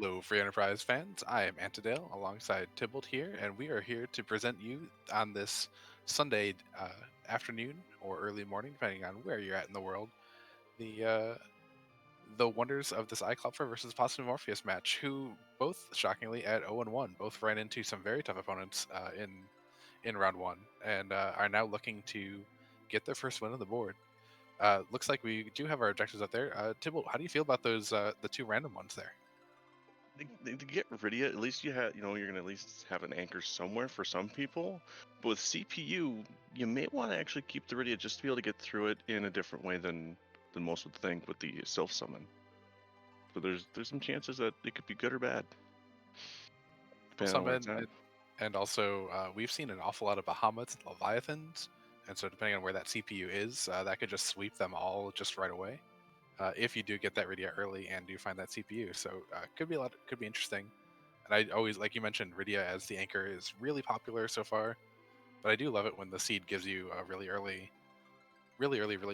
Hello, Free Enterprise fans. I am Antidale alongside Tybalt here, and we are here to present you on this Sunday afternoon or early morning, depending on where you're at in the world, the wonders of this EiKlopfer versus Possumorpheus match, who both shockingly at 0-1 both ran into some very tough opponents in round one, and are now looking to get their first win on the board. Looks like we do have our objectives up there. Tybalt, how do you feel about those the two random ones there? To get Rydia, at least you're gonna at least have an anchor somewhere for some people. But with CPU, you may want to actually keep the Rydia just to be able to get through it in a different way than most would think with the self summon. So there's some chances that it could be good or bad, depending on where it's Summon, at. and also we've seen an awful lot of Bahamut and Leviathans, and so depending on where that CPU is, that could just sweep them all just right away. If you do get that Rydia early and do find that CPU, so could be interesting. And I always, like you mentioned, Rydia as the anchor is really popular so far, but I do love it when the seed gives you a really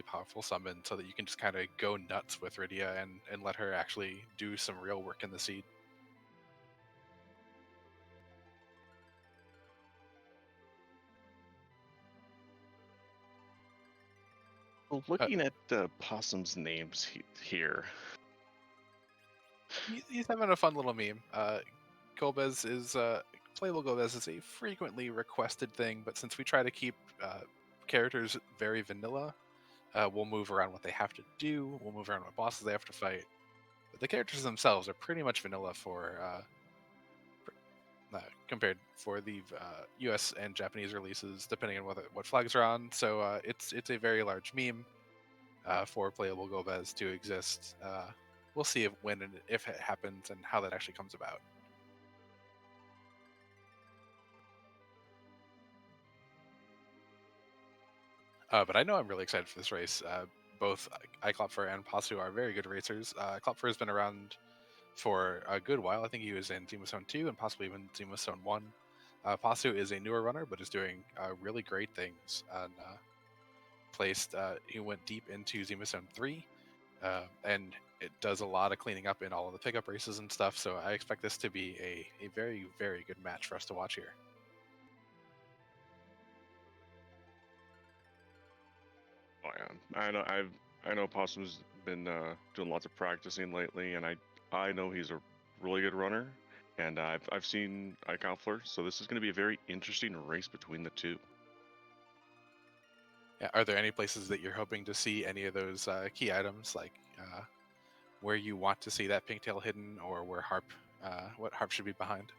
powerful summon, so that you can just kind of go nuts with Rydia and let her actually do some real work in the seed. Well, Uh, looking at Possum's names here, he's having a fun little meme. Golbez is playable. Golbez is a frequently requested thing, but since we try to keep characters very vanilla, we'll move around what they have to do. We'll move around what bosses they have to fight. But the characters themselves are pretty much vanilla for compared for the U.S. and Japanese releases, depending on what flags are on. So it's a very large meme for playable Golbez to exist. We'll see if when and if it happens and how that actually comes about. But I know I'm really excited for this race. Both EiKlopfer and Pasu are very good racers. EiKlopfer has been around for a good while. I think he was in Zima Zone 2 and possibly even Zima Zone 1. Pasu is a newer runner, but is doing really great things. And he went deep into Zima Zone 3, and it does a lot of cleaning up in all of the pickup races and stuff. So I expect this to be a very, very good match for us to watch here. oh yeah, I know Possum's been doing lots of practicing lately, and I know he's a really good runner, and I've seen EiKlopfer, so this is going to be a very interesting race between the two. Yeah, are there any places that you're hoping to see any of those key items, like where you want to see that pink tail hidden, or where what harp should be behind?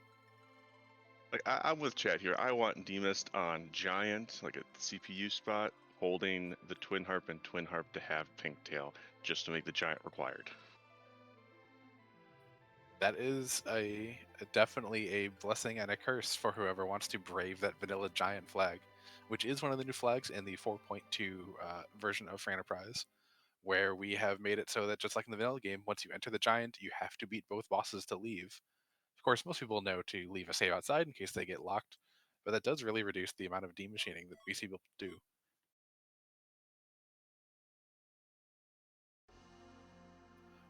Like I'm with Chad here. I want Demist on Giant, like at the CPU spot, holding the Twin Harp and Twin Harp to have pink tail, just to make the Giant required. That is definitely a blessing and a curse for whoever wants to brave that vanilla giant flag, which is one of the new flags in the 4.2 version of Free Enterprise, where we have made it so that just like in the vanilla game, once you enter the giant, you have to beat both bosses to leave. Of course, most people know to leave a save outside in case they get locked, but that does really reduce the amount of demachining that we see people do.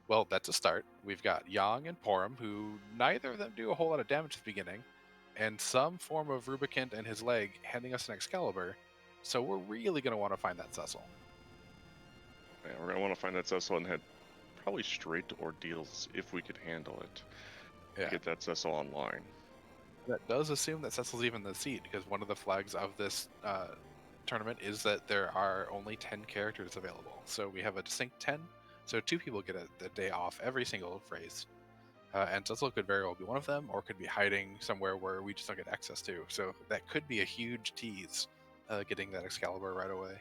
Well, that's a start. We've got Yang and Porum, who neither of them do a whole lot of damage at the beginning, and some form of Rubicant and his leg handing us an Excalibur, so we're really going to want to find that Cecil. Yeah, we're gonna want to find that Cecil and head probably straight to Ordeals if we could handle it to Yeah, get that Cecil online. that does assume that Cecil's even the seed, because one of the flags of this tournament is that there are only 10 characters available. So we have a distinct 10, so two people get a day off every single phrase. And Cecil could very well be one of them, or could be hiding somewhere where we just don't get access to. So that could be a huge tease, getting that Excalibur right away.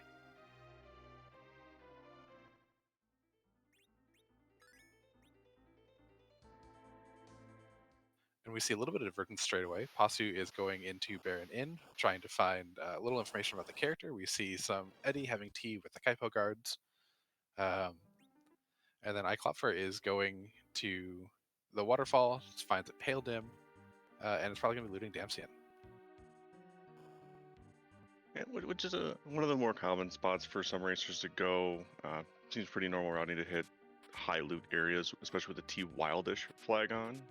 And we see a little bit of divergence straight away. Pasu is going into Baron Inn, trying to find a little information about the character. We see some Eddie having tea with the Kaipo guards. Um, and then EiKlopfer is going to the waterfall, finds it pale dim, and it's probably going to be looting Damsian. And which is one of the more common spots for some racers to go. Seems pretty normal routing to hit high loot areas, especially with the T Wildish flag on.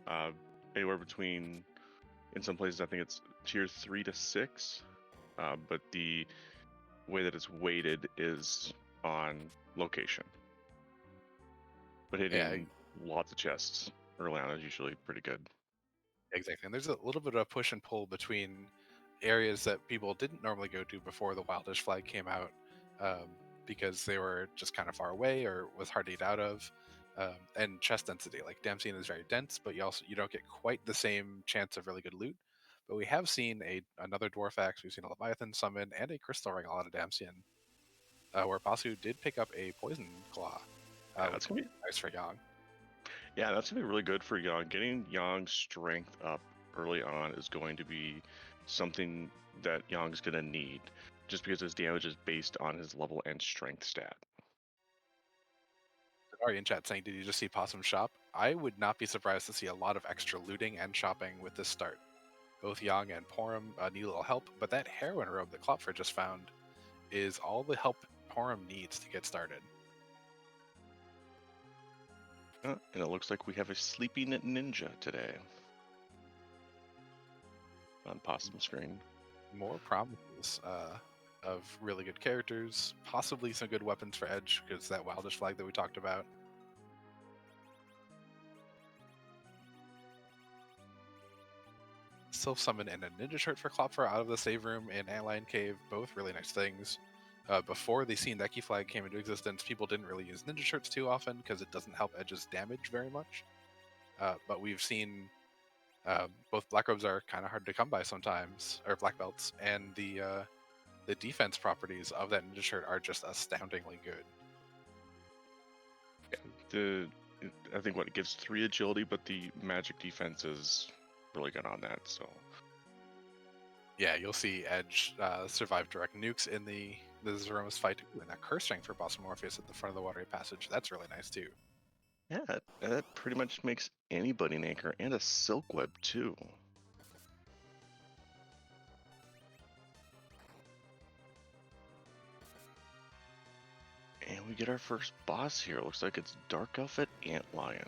uh, anywhere between, in some places I think it's tier 3 to 6, but the way that it's weighted is on location. But hitting lots of chests early on is usually pretty good. Exactly, and there's a little bit of a push and pull between areas that people didn't normally go to before the Wildish flag came out, because they were just kind of far away or was hard to get out of. And chest density, like Damcene is very dense, but you don't get quite the same chance of really good loot. But we have seen another Dwarf Axe, we've seen a Leviathan summon, and a Crystal Ring out of Damcene, where Basu did pick up a Poison Claw, That's which gonna is nice for Yang. Yeah, that's gonna be really good for Yang. Getting Yang's strength up early on is going to be something that Yang's gonna need, just because his damage is based on his level and strength stat. Ari in chat saying, "Did you just see Possum shop?" I would not be surprised to see a lot of extra looting and shopping with this start. Both Yang and Porum need a little help, but that heroin robe that EiKlopfer just found is all the help Porum needs to get started. And it looks like we have a sleeping ninja today on Possum screen. More promises of really good characters, possibly some good weapons for Edge, because that Wildish flag that we talked about. Self summon and a ninja shirt for Klopfer out of the save room in Antlion Cave, both really nice things. Before the Neki flag came into existence, people didn't really use ninja shirts too often because it doesn't help Edge's damage very much. But we've seen both black robes are kind of hard to come by sometimes, or black belts, and the defense properties of that ninja shirt are just astoundingly good. I think what it gives 3 agility, but the magic defense is really good on that. So yeah, you'll see Edge survive direct nukes in the Zeromus fight, and that curse ring for Possumorpheus at the front of the watery passage. That's really nice too. yeah, that pretty much makes anybody an anchor, and a silk web too. And we get our first boss here. Looks like it's Dark Elf at Antlion.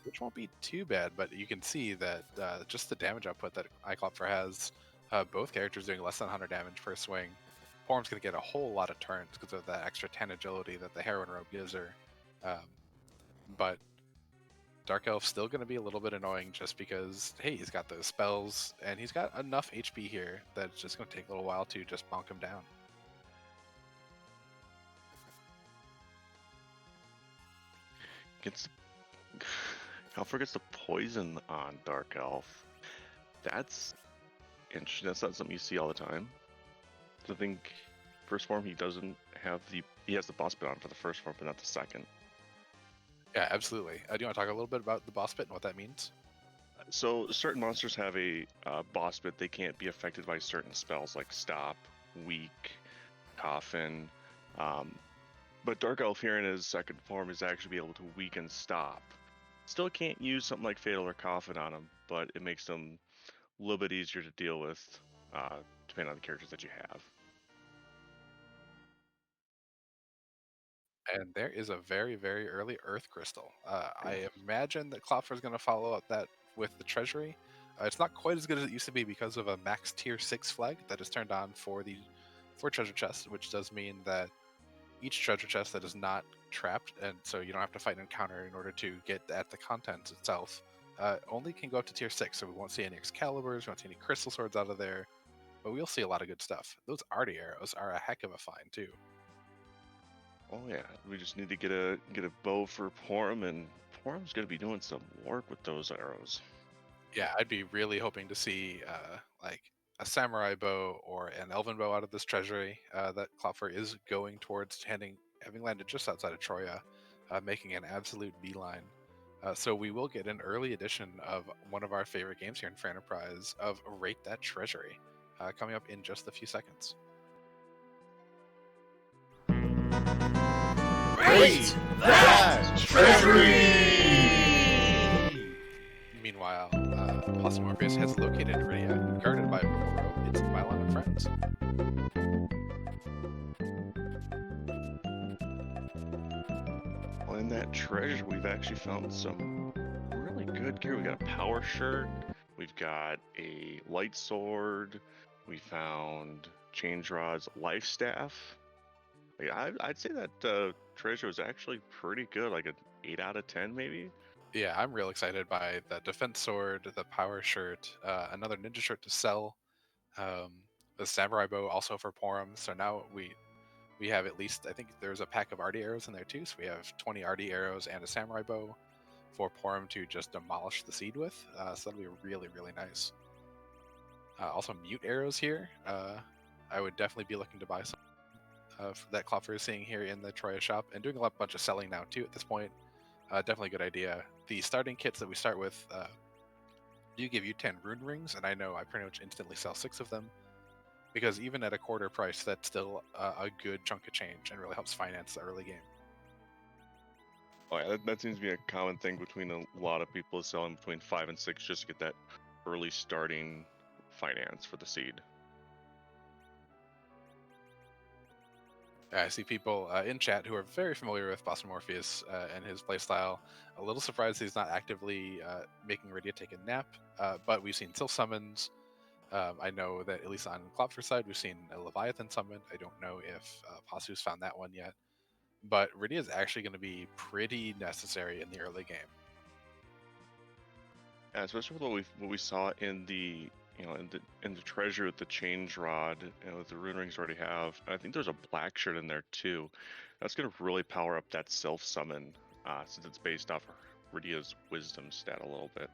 Which won't be too bad, but you can see that just the damage output that EiKlopfer has, both characters doing less than 100 damage per swing. Porum's going to get a whole lot of turns because of that extra 10 agility that the heroin robe gives her. But Dark Elf's still going to be a little bit annoying just because, hey, he's got those spells, and he's got enough HP here that it's just going to take a little while to just bonk him down. Elfer gets the poison on Dark Elf. That's interesting. That's not something you see all the time. I think first form he doesn't have he has the boss bit on for the first form, but not the second. Yeah, absolutely. Do you want to talk a little bit about the boss bit and what that means? So certain monsters have a boss bit. They can't be affected by certain spells like Stop, Weak, Coffin. But Dark Elf here in his second form is actually able to weaken Stop. Still can't use something like Fatal or Coffin on him, but it makes them a little bit easier to deal with, depending on the characters that you have. And there is a very, very early Earth Crystal. I imagine that Klopfer is going to follow up that with the Treasury. It's not quite as good as it used to be because of a max tier 6 flag that is turned on for treasure chests, which does mean that each treasure chest that is not trapped, and so you don't have to fight an encounter in order to get at the contents itself, only can go up to tier 6, so we won't see any Excaliburs, we won't see any Crystal Swords out of there, but we'll see a lot of good stuff. Those Arty arrows are a heck of a find, too. Oh yeah, we just need to get a bow for Porum, and Porum's going to be doing some work with those arrows. Yeah, I'd be really hoping to see like a samurai bow or an elven bow out of this treasury that Klopfer is going towards having landed just outside of Troya, making an absolute beeline. So we will get an early edition of one of our favorite games here in Free Enterprise of Rate That Treasury, coming up in just a few seconds. Rate That Treasury! Meanwhile, Possumorpheus has located Rydia, guarded by Purple. It's Mylon and friends. that treasure, we've actually found some really good gear. We got a power shirt, we've got a light sword, we found change rods, life staff. I'd say that treasure was actually pretty good, like an 8 out of 10 maybe. Yeah, I'm real excited by the defense sword, the power shirt, another ninja shirt to sell, um, the samurai bow also for Porum. So now we have at least, I think there's a pack of arty arrows in there too. So we have 20 arty arrows and a samurai bow for Porum to just demolish the seed with. So that'll be really, really nice. Also mute arrows here. I would definitely be looking to buy some that EiKlopfer is seeing here in the Troya shop, and doing a bunch of selling now too at this point. Definitely a good idea. The starting kits that we start with do give you 10 rune rings, and I know I pretty much instantly sell 6 of them, because even at a quarter price, that's still a good chunk of change and really helps finance the early game. Oh yeah, that seems to be a common thing between a lot of people, is selling between 5 and 6 just to get that early starting finance for the seed. I see people in chat who are very familiar with Possumorpheus and his playstyle. A little surprised he's not actively making Rydia take a nap, but we've seen Sylph summons. I know that at least on EiKlopfer's side, we've seen a Leviathan summon. I don't know if Possu's found that one yet, but Rydia is actually going to be pretty necessary in the early game. Yeah, especially with what we saw in the in the treasure with the change rod and with the rune rings already have. And I think there's a black shirt in there too. That's gonna really power up that self summon, since it's based off of Rydia's wisdom stat a little bit.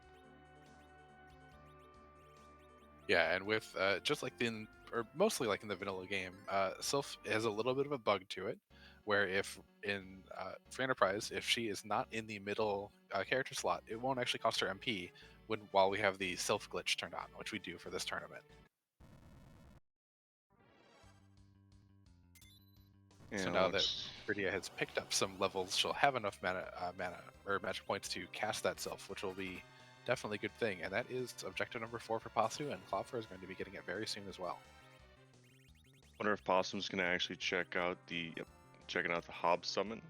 Yeah, and with just like or mostly like in the vanilla game, Sylph has a little bit of a bug to it, where if in for Enterprise, if she is not in the middle character slot, it won't actually cost her MP while we have the Sylph glitch turned on, which we do for this tournament. Yeah, So now that Rydia has picked up some levels, she'll have enough mana or magic points to cast that Sylph, which will be definitely a good thing. And that is objective number 4 for Possu, and EiKlopfer is going to be getting it very soon as well. wonder if Possum's gonna actually checking out the Hob summon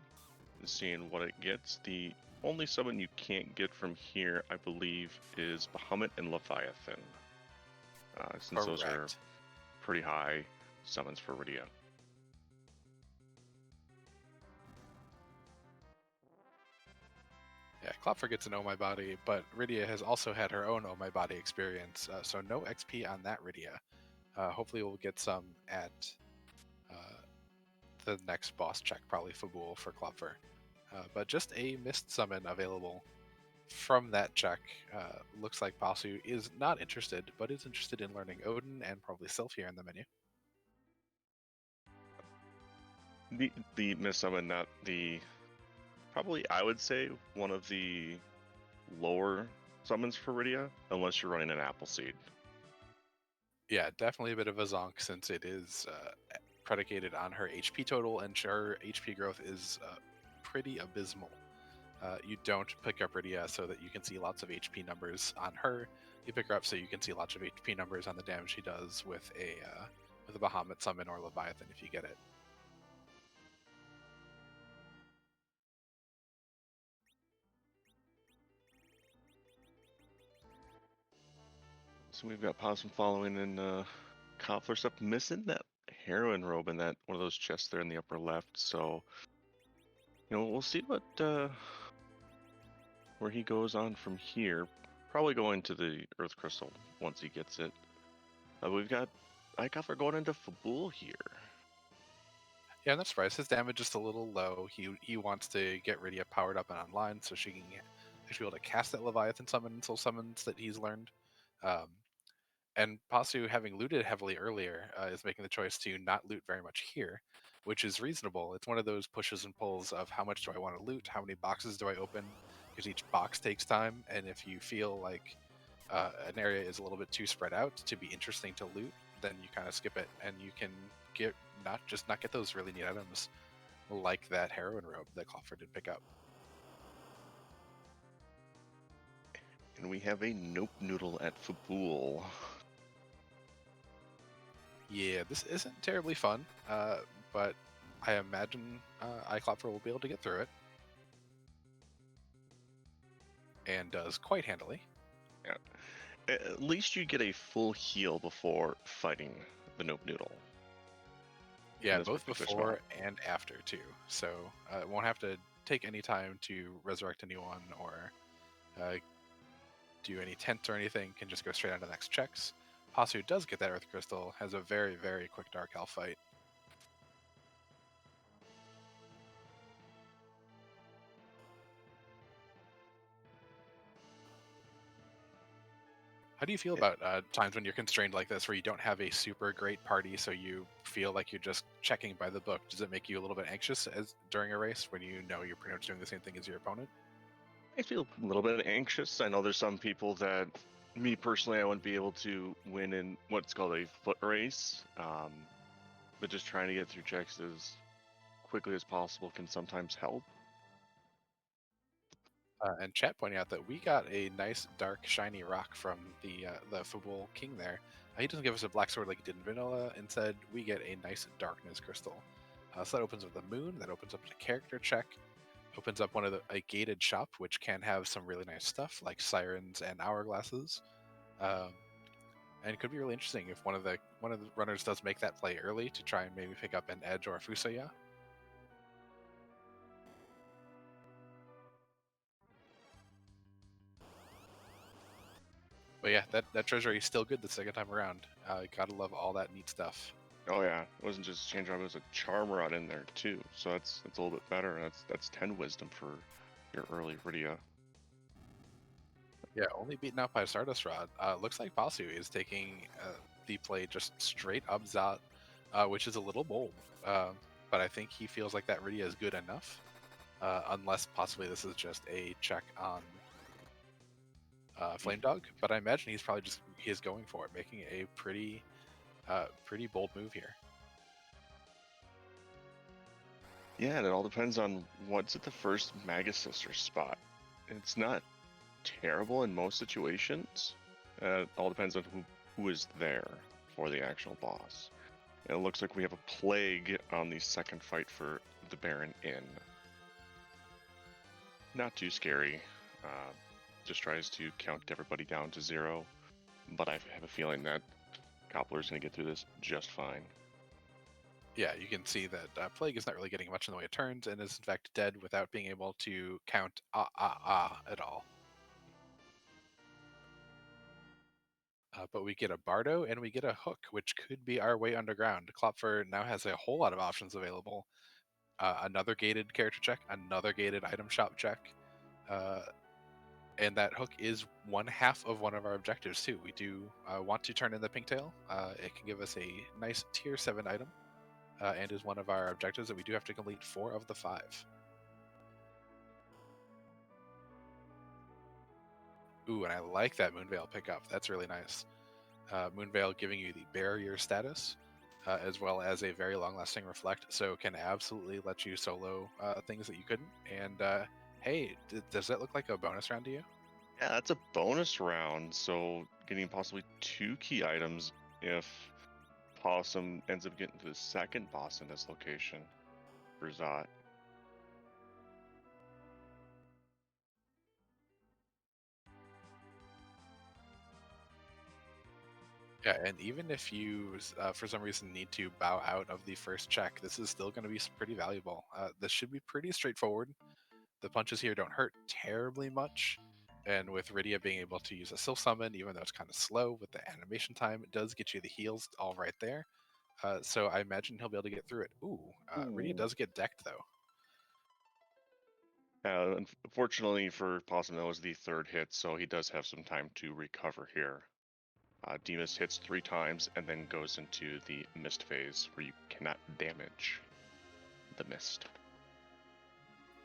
and seeing what it gets. The only summon you can't get from here, I believe, is Bahamut and Leviathan, since those are Correct. pretty high summons for Rydia. Yeah, EiKlopfer gets an Oh My Body, but Rydia has also had her own Oh My Body experience, so no XP on that Rydia. Hopefully we'll get some at the next boss check, probably Fabul for EiKlopfer. But just a missed summon available from that check. Looks like Possu is not interested, but is interested in learning Odin and probably Sylph here in the menu. The miss summon, not the probably I would say one of the lower summons for Rydia, unless you're running an Appleseed. Yeah, definitely a bit of a zonk since it is predicated on her HP total, and her HP growth is pretty abysmal. You don't pick up Rydia so that you can see lots of HP numbers on her. You pick her up so you can see lots of HP numbers on the damage she does with a Bahamut summon or Leviathan if you get it. So we've got Possum following in Koffler's up, missing that heroine robe in that one of those chests there in the upper left. So we'll see what where he goes on from here. Probably going to the Earth Crystal once he gets it. We've got EiKlopfer going into Fabul here. Yeah, I'm not surprised. His damage is a little low. He wants to get Rydia powered up and online so she can actually be able to cast that Leviathan summon and soul summons that he's learned. And Possu, having looted heavily earlier, is making the choice to not loot very much here, which is reasonable. It's one of those pushes and pulls of how much do I want to loot, how many boxes do I open, because each box takes time, and if you feel like an area is a little bit too spread out to be interesting to loot, then you kind of skip it, and you can not get those really neat items like that heroine robe that EiKlopfer did pick up. And we have a Nope Noodle at Fabul. Yeah, this isn't terribly fun, but I imagine EiKlopfer will be able to get through it. and does quite handily. Yeah. At least you get a full heal before fighting the Noob Noodle. Yeah, this both particular before and after too. So won't have to take any time to resurrect anyone or do any tent or anything. Can just go straight on to the next checks. Possu does get that Earth Crystal, has a very, very quick Dark Elf fight. How do you feel about times when you're constrained like this, where you don't have a super great party, so you feel like you're just checking by the book? Does it make you a little bit anxious as during a race when you know you're pretty much doing the same thing as your opponent? I feel a little bit anxious. I know there's some people that, me personally, I wouldn't be able to win in what's called a foot race. But just trying to get through checks as quickly as possible can sometimes help. And chat pointing out that we got a nice dark shiny rock from the Fable King there. He doesn't give us a black sword like he did in Vanilla. Instead, we get a nice darkness crystal. So that opens up the moon. That opens up the character check. Opens up a gated shop, which can have some really nice stuff like sirens and hourglasses. And it could be really interesting if one of the runners does make that play early to try and maybe pick up an edge or a Fusaya. But yeah, that treasury is still good the second time around. Gotta love all that neat stuff. Oh yeah, it wasn't just a change rod; it was a charm rod in there too. So that's a little bit better. That's 10 wisdom for your early Rydia. Yeah, only beaten out by Stardust Rod. Looks like Possu is taking the play just straight up Zot, which is a little bold. But I think he feels like that Rydia is good enough, unless possibly this is just a check on Flame Dog. But I imagine he's going for it, making a pretty bold move here. Yeah, and it all depends on what's at the first Magus Sister spot. It's not terrible in most situations. It all depends on who is there for the actual boss. And it looks like we have a plague on the second fight for the Baron Inn. Not too scary. Just tries to count everybody down to 0. But I have a feeling that EiKlopfer's going to get through this just fine. Yeah, you can see that Plague is not really getting much in the way of turns and is in fact dead without being able to count at all. But we get a Bardo and we get a Hook, which could be our way underground. EiKlopfer now has a whole lot of options available. Another gated character check, another gated item shop check. And that Hook is one half of one of our objectives too. We do want to turn in the Pinktail. It can give us a nice tier 7 item. And is one of our objectives that we do have to complete 4 of the 5. Ooh, and I like that Moonveil pickup. That's really nice. Moonveil giving you the barrier status, as well as a very long-lasting reflect, so can absolutely let you solo things that you couldn't. And hey, does that look like a bonus round to you? Yeah, that's a bonus round, so getting possibly 2 key items if Possum ends up getting to the second boss in this location for Zot. Yeah, and even if you, for some reason, need to bow out of the first check, this is still going to be pretty valuable. This should be pretty straightforward. The punches here don't hurt terribly much, and with Rydia being able to use a Sylph Summon, even though it's kind of slow with the animation time, it does get you the heals all right there. So I imagine he'll be able to get through it. Ooh, Rydia does get decked, though. Unfortunately for Possum, that was the 3rd hit, so he does have some time to recover here. Demus hits 3 times and then goes into the mist phase where you cannot damage the mist.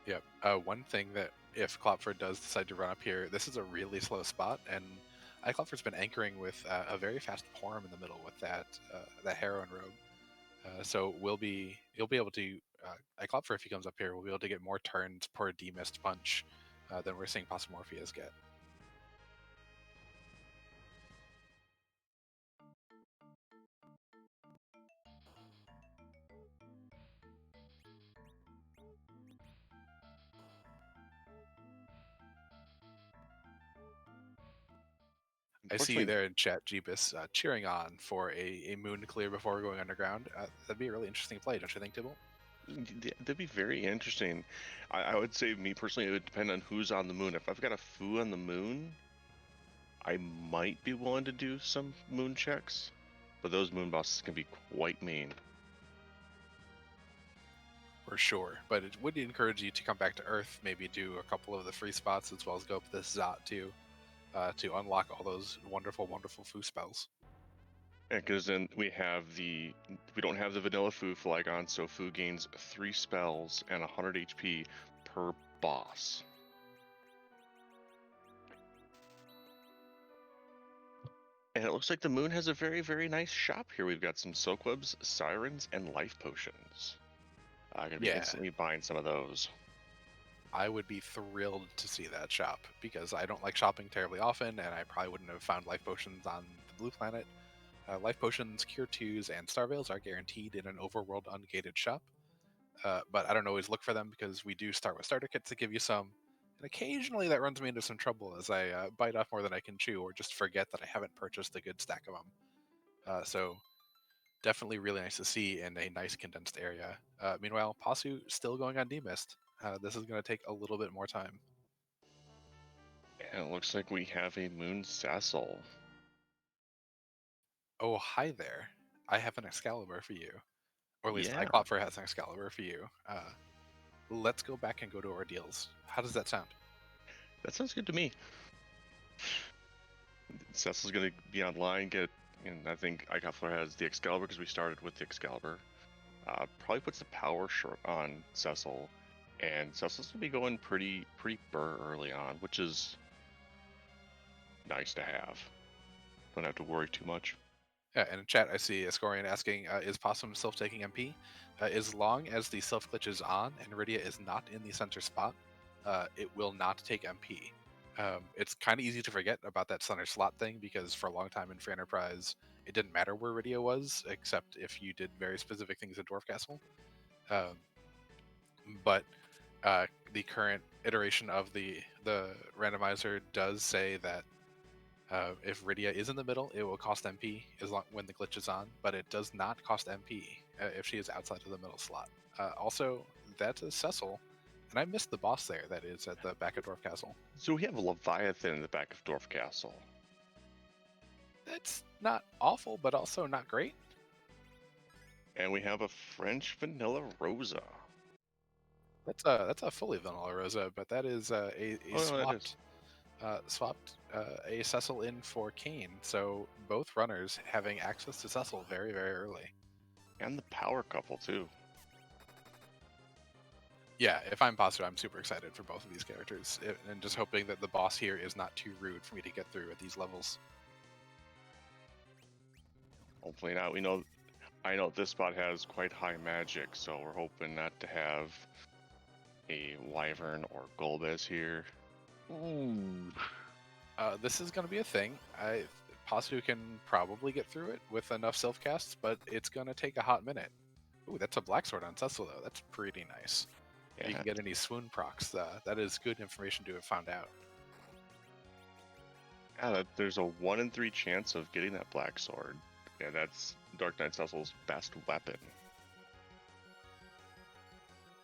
Yep. One thing that if EiKlopfer does decide to run up here, this is a really slow spot, and EiKlopfer's been anchoring with a very fast Porum in the middle with that Heroine Robe. So you'll be able to EiKlopfer, if he comes up here, will be able to get more turns per demist punch than we're seeing Possumorpheus get. I see you Unfortunately, there in chat, Jeebus, cheering on for a moon clear before going underground. That'd be a really interesting play, don't you think, Tibble? that'd be very interesting. I would say, me personally, it would depend on who's on the moon. If I've got a foo on the moon, I might be willing to do some moon checks, but those moon bosses can be quite mean. For sure. But it would encourage you to come back to Earth, maybe do a couple of the free spots, as well as go up this Zot too, to unlock all those wonderful, wonderful foo spells. Yeah, because then we don't have the vanilla foo Flagon, so foo gains 3 spells and 100 HP per boss. And it looks like the moon has a very, very nice shop here. We've got some Soakwebs, Sirens, and Life Potions. I'm going to be Yeah. instantly buying some of those. I would be thrilled to see that shop because I don't like shopping terribly often, and I probably wouldn't have found life potions on the blue planet. Life potions, cure 2s, and star veils are guaranteed in an overworld ungated shop, but I don't always look for them because we do start with starter kits to give you some, and occasionally that runs me into some trouble as I bite off more than I can chew or just forget that I haven't purchased a good stack of them. So definitely really nice to see in a nice condensed area. Meanwhile, Pasu still going on demist. This is going to take a little bit more time. And it looks like we have a Moon Cecil. Oh, hi there. I have an Excalibur for you. Or at least Yeah. EiKlopfer has an Excalibur for you. Let's go back and go to ordeals. How does that sound? That sounds good to me. Cecil's going to be online, and I think EiKlopfer has the Excalibur because we started with the Excalibur. Probably puts the power short on Cecil, and Cecil's going to be going pretty burr early on, which is nice to have. Don't have to worry too much. Yeah, and in chat, I see Ascorian asking, is Possum self-taking MP? As long as the self-glitch is on and Rydia is not in the center spot, it will not take MP. It's kind of easy to forget about that center slot thing because for a long time in Free Enterprise, it didn't matter where Rydia was, except if you did very specific things in Dwarf Castle. But the current iteration of the randomizer does say that if Rydia is in the middle, it will cost MP when the glitch is on, but it does not cost MP if she is outside of the middle slot. Also, that's a Cecil, and I missed the boss there that is at the back of Dwarf Castle. So we have a Leviathan in the back of Dwarf Castle. That's not awful, but also not great. And we have a French Vanilla Rosa. That's a fully vanilla Rosa, but that is a swapped a Cecil in for Kane, so both runners having access to Cecil very, very early. And the power couple, too. Yeah, if I'm Pasu, I'm super excited for both of these characters, and just hoping that the boss here is not too rude for me to get through at these levels. Hopefully not. I know this spot has quite high magic, so we're hoping not to have a Wyvern or Golbez here. Ooh. This is going to be a thing. Pasu can probably get through it with enough self-casts, but it's going to take a hot minute. Ooh, that's a Black Sword on Cecil, though. That's pretty nice. Yeah. You can get any swoon procs. That is good information to have found out. Yeah, there's a 1 in 3 chance of getting that Black Sword. Yeah, that's Dark Knight Cecil's best weapon.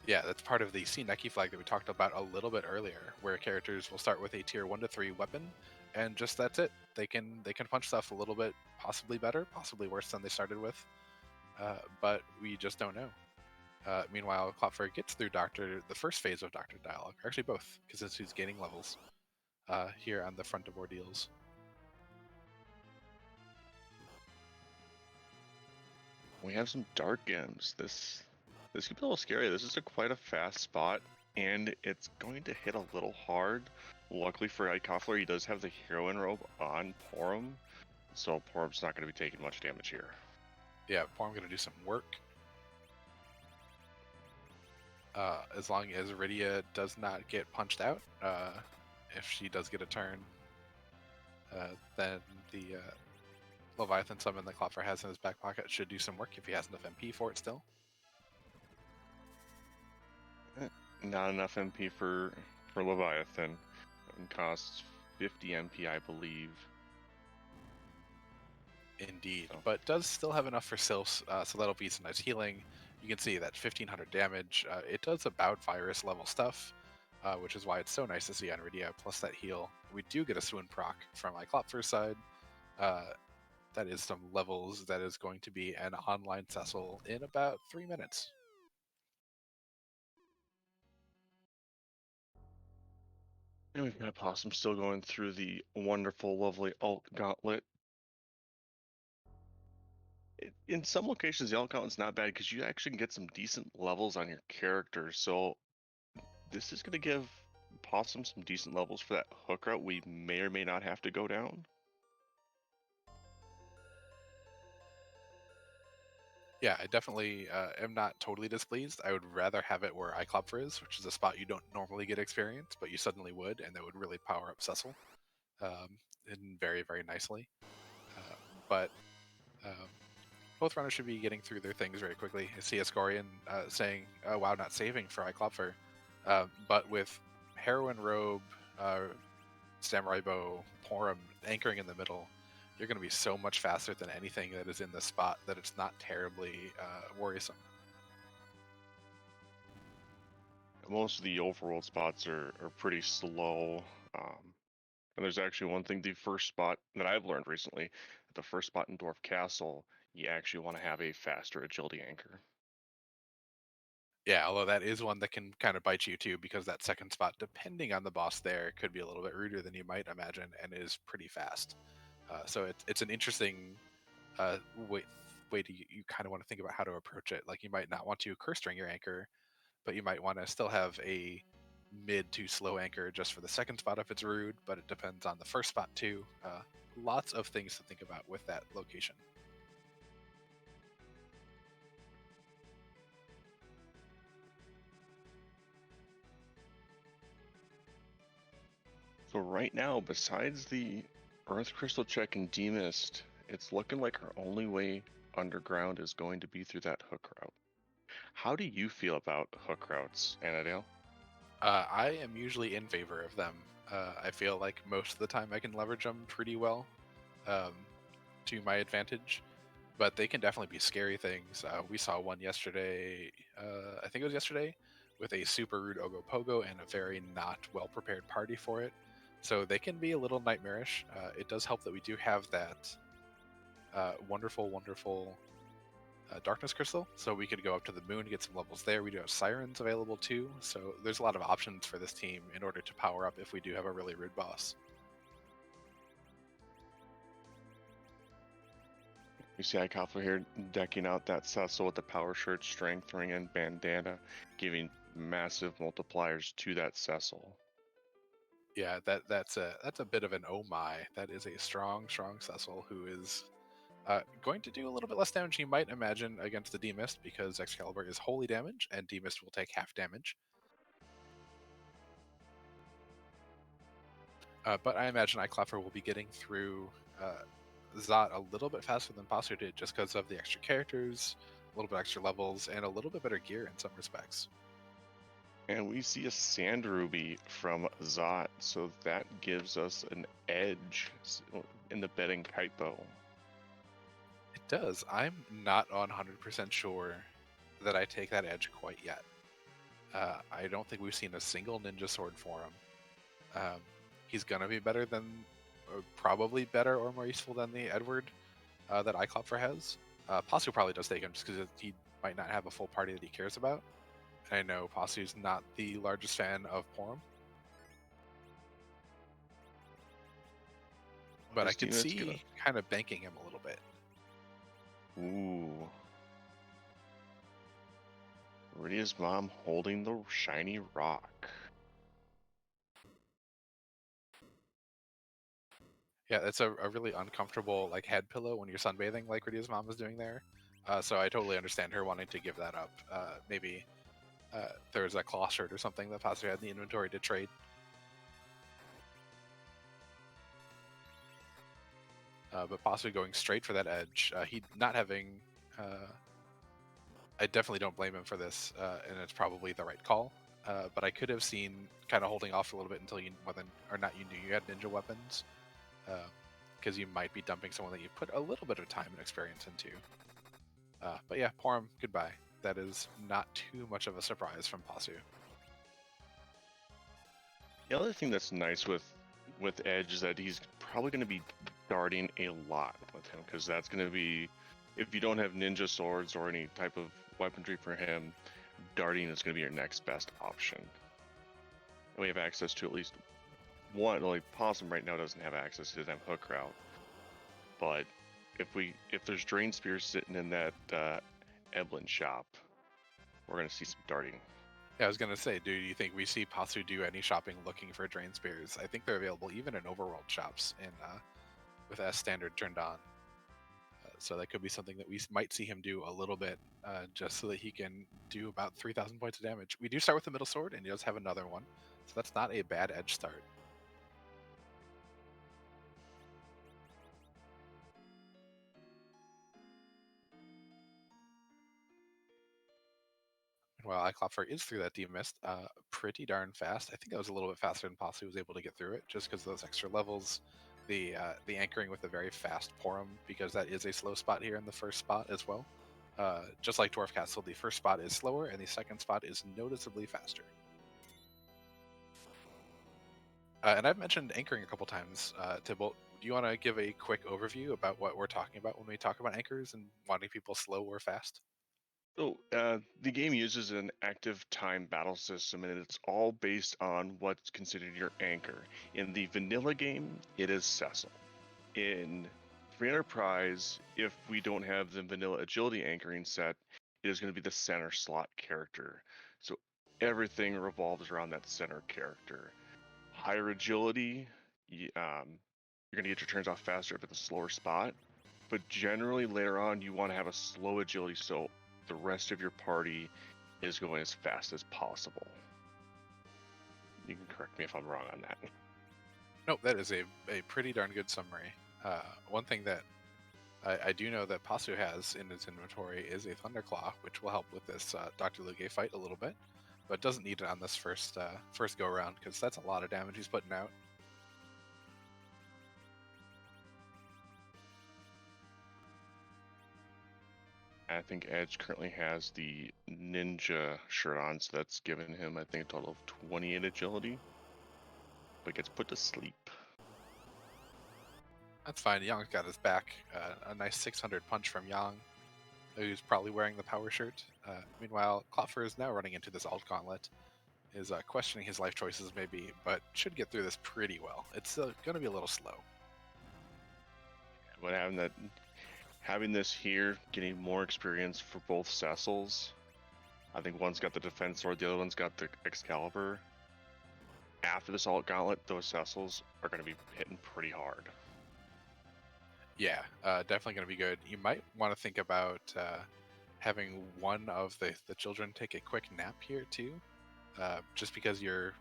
Yeah, that's part of the C Neki flag that we talked about a little bit earlier, where characters will start with a tier 1 to 3 weapon, and just that's it. They can punch stuff a little bit, possibly better, possibly worse than they started with, but we just don't know. Meanwhile, Klopfer gets through the first phase of Doctor Dialogue, or actually both, because he's gaining levels here on the front of ordeals. We have some Dark Gems. This could be a little scary. This is quite a fast spot, and it's going to hit a little hard. Luckily for EiKlopfer, he does have the Heroine Robe on Porum, so Porum's not going to be taking much damage here. Yeah, Porum going to do some work. As long as Rydia does not get punched out, if she does get a turn, then the Leviathan summon that Klopfer has in his back pocket should do some work if he has enough MP for it still. Not enough MP for Leviathan. It costs 50 MP, I believe. Indeed, So. but does still have enough for Sylphs, so that'll be some nice healing. You can see that 1500 damage. It does about virus level stuff, which is why it's so nice to see on Rydia, plus that heal. We do get a swoon proc from EiKlopfer's side. That is some levels that is going to be an online Cecil in about 3 minutes. And we've got Possum still going through the wonderful, lovely alt gauntlet. In some locations, the alt gauntlet's not bad because you actually can get some decent levels on your character. So this is going to give Possum some decent levels for that hook route we may or may not have to go down. Yeah, I definitely am not totally displeased. I would rather have it where EiKlopfer is, which is a spot you don't normally get experience, but you suddenly would, and that would really power up Cecil very, very nicely. Uh, but um, both runners should be getting through their things very quickly. I see Ascorian saying, oh, wow, not saving for EiKlopfer. But with Heroine Robe, Samurai Bow, Porum anchoring in the middle, you're going to be so much faster than anything that is in the spot that it's not terribly worrisome. Most of the overworld spots are pretty slow. And there's actually one thing, the first spot that I've learned recently, the first spot in Dwarf Castle, you actually want to have a faster agility anchor. Yeah, although that is one that can kind of bite you too, because that second spot, depending on the boss there, could be a little bit ruder than you might imagine and is pretty fast. So it's an interesting uh, way, way to you kind of want to think about how to approach it. Like you might not want to curse string your anchor, but you might want to still have a mid to slow anchor just for the second spot if it's rude, but it depends on the first spot too. Lots of things to think about with that location. So right now, besides the Earth Crystal check and Demist, it's looking like our only way underground is going to be through that hook route. How do you feel about hook routes, Annadale? I am usually in favor of them. I feel like most of the time I can leverage them pretty well um, to my advantage, but they can definitely be scary things. We saw one yesterday, I think it was yesterday, with a super rude Ogopogo and a very not well prepared party for it. So they can be a little nightmarish. It does help that we do have that wonderful, wonderful Darkness Crystal, so we could go up to the moon, get some levels there. We do have Sirens available too, so there's a lot of options for this team in order to power up if we do have a really rude boss. You see EiKlopfer here decking out that Cecil with the Power Shirt, Strength Ring, and Bandana, giving massive multipliers to that Cecil. Yeah, that's a bit of an oh my. That is a strong Cecil who is going to do a little bit less damage you might imagine against the Demist because Excalibur is holy damage and Demist will take half damage. But I imagine EiKlopfer will be getting through Zot a little bit faster than Posser did just because of the extra characters, a little bit extra levels, and a little bit better gear in some respects. And we see a Sand Ruby from Zot, so that gives us an edge in the betting kite bow. It does. I'm not 100% sure that I take that edge quite yet. I don't think we've seen a single ninja sword for him. He's gonna be better than, probably better or more useful than the Edward that EiKlopfer has. Possu probably does take him just because he might not have a full party that he cares about. And I know Possu's not the largest fan of Porum. But I could see kind of banking him a little bit. Ooh. Rydia's mom holding the shiny rock. Yeah, it's a really uncomfortable like head pillow when you're sunbathing, like Rydia's mom was doing there. So I totally understand her wanting to give that up. Maybe there's a claw shirt or something that Possu had in the inventory to trade. But Possu going straight for that edge. He not having. I definitely don't blame him for this, and it's probably the right call. But I could have seen kind of holding off a little bit until you knew you had ninja weapons. because you might be dumping someone that you put a little bit of time and experience into. But yeah, Porum, goodbye. That is not too much of a surprise from Possu. The other thing that's nice with Edge is that he's probably going to be darting a lot with him, because that's going to be, if you don't have ninja swords or any type of weaponry for him, darting is going to be your next best option. And we have access to at least one. Like Possum right now doesn't have access; he doesn't have hook route. But if there's drain spears sitting in that Eblin shop, we're going to see some darting. Yeah, I was gonna say, do you think we see Possu do any shopping looking for drain spears? I think they're available even in overworld shops in with S standard turned on. So that could be something that we might see him do a little bit, just so that he can do about 3,000 points of damage. We do start with the middle sword, and he does have another one, so that's not a bad Edge start. Well, EiKlopfer is through that deep mist pretty darn fast. I think that was a little bit faster than Possu was able to get through it, just because of those extra levels. The anchoring with a very fast Porum, because that is a slow spot here in the first spot as well. Just like Dwarf Castle, the first spot is slower, and the second spot is noticeably faster. And I've mentioned anchoring a couple times. Tybalt, do you want to give a quick overview about what we're talking about when we talk about anchors and wanting people slow or fast? So the game uses an active time battle system, and it's all based on what's considered your anchor. In the vanilla game, it is Cecil. In Free Enterprise, if we don't have the vanilla agility anchoring set, it is going to be the center slot character. So everything revolves around that center character. Higher agility, you're going to get your turns off faster if it's a slower spot. But generally, later on, you want to have a slow agility, so the rest of your party is going as fast as possible. You can correct me if I'm wrong on that. No, that is a pretty darn good summary. One thing that I do know that Possu has in his inventory is a Thunderclaw, which will help with this Dr. Luge fight a little bit, but doesn't need it on this first go around, because that's a lot of damage he's putting out. I think Edge currently has the ninja shirt on, so that's given him, I think, a total of 28 agility, but gets put to sleep. That's fine. Yang's got his back. A nice 600 punch from Yang, who's probably wearing the power shirt. Meanwhile, Klopfer is now running into this alt gauntlet, is questioning his life choices maybe, but should get through this pretty well. It's going to be a little slow. But having this here, getting more experience for both Cecils. I think one's got the defense sword, the other one's got the Excalibur. After this alt gauntlet, those Cecils are going to be hitting pretty hard. Yeah, definitely going to be good. You might want to think about having one of the children take a quick nap here too, just because you're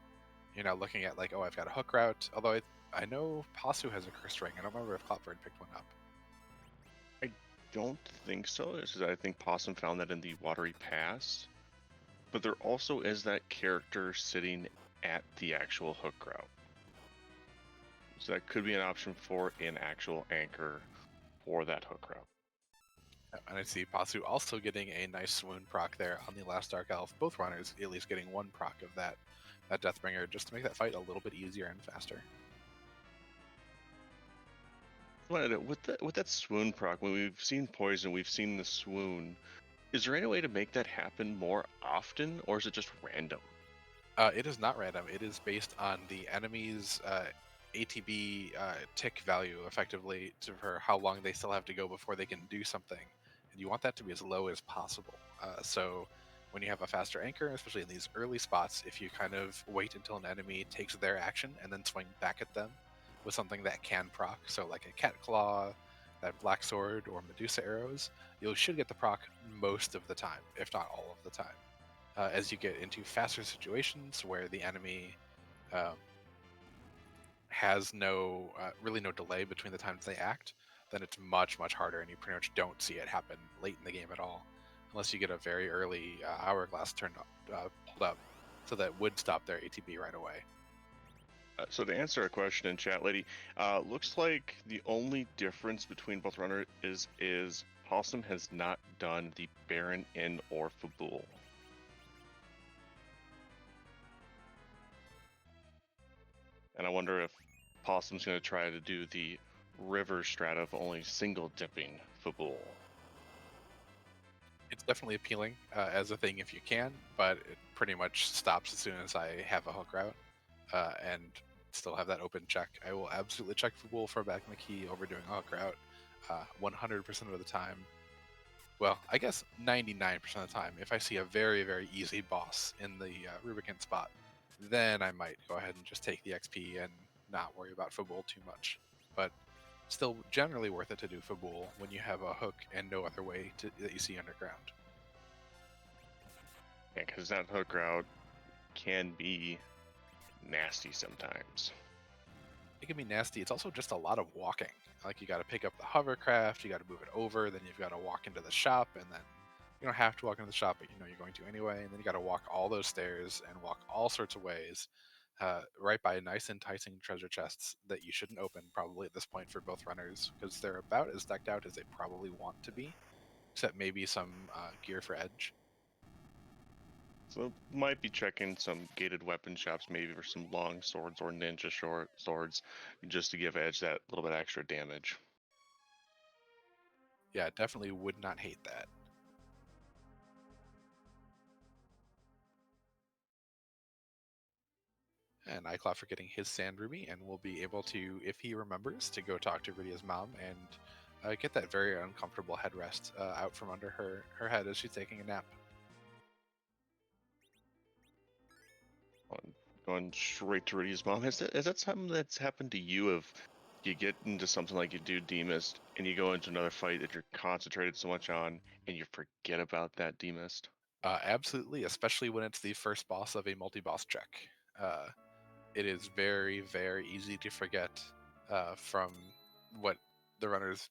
now looking at like, oh, I've got a hook route. Although I know Possu has a cursed ring. I don't remember if Klopfer had picked one up. I don't think so. I think Possum found that in the Watery Pass. But there also is that character sitting at the actual hook route. So that could be an option for an actual anchor for that hook route. And I see Possu also getting a nice swoon proc there on the last Dark Elf. Both runners at least getting one proc of that Deathbringer, just to make that fight a little bit easier and faster. With that swoon proc, when we've seen poison, we've seen the swoon. Is there any way to make that happen more often, or is it just random? It is not random. It is based on the enemy's ATB tick value, effectively, for how long they still have to go before they can do something. And you want that to be as low as possible. So when you have a faster anchor, especially in these early spots, if you kind of wait until an enemy takes their action and then swing back at them with something that can proc, so like a cat claw, that black sword, or Medusa arrows, you should get the proc most of the time, if not all of the time. As you get into faster situations where the enemy has really no delay between the times they act, then it's much harder, and you pretty much don't see it happen late in the game at all, unless you get a very early hourglass pulled up, so that would stop their ATB right away. So to answer a question in chat, lady, looks like the only difference between both runner is Possum has not done the Baron in or Fabul. And I wonder if Possum's going to try to do the river strata of only single dipping Fabul. It's definitely appealing as a thing if you can, but it pretty much stops as soon as I have a hook route and still have that open check. I will absolutely check for wool for back McKee over doing a hook route 100% of the time. Well, I guess 99% of the time. If I see a very, very easy boss in the Rubicon spot, then I might go ahead and just take the XP and not worry about Fabul too much. But still generally worth it to do Fabul when you have a hook and no other way that you see underground. Yeah, because that hook route can be nasty sometimes. It can be nasty. It's also just a lot of walking. Like you got to pick up the hovercraft, you got to move it over, then you've got to walk into the shop, and then you don't have to walk into the shop, but you know you're going to anyway. And then you got to walk all those stairs and walk all sorts of ways, right by nice enticing treasure chests that you shouldn't open probably at this point for both runners because they're about as decked out as they probably want to be, except maybe some gear for edge. So might be checking some gated weapon shops, maybe for some long swords or ninja short swords, just to give Edge that little bit extra damage. Yeah, definitely would not hate that. And EiKlopfer getting his Sand Ruby, and will be able to, if he remembers, to go talk to Rydia's mom and get that very uncomfortable headrest out from under her head as she's taking a nap. Going straight to Rudy's mom. Is that something that's happened to you? If you get into something like you do Demist, and you go into another fight that you're concentrated so much on, and you forget about that Demist? Absolutely, especially when it's the first boss of a multi-boss check. It is very, very easy to forget from what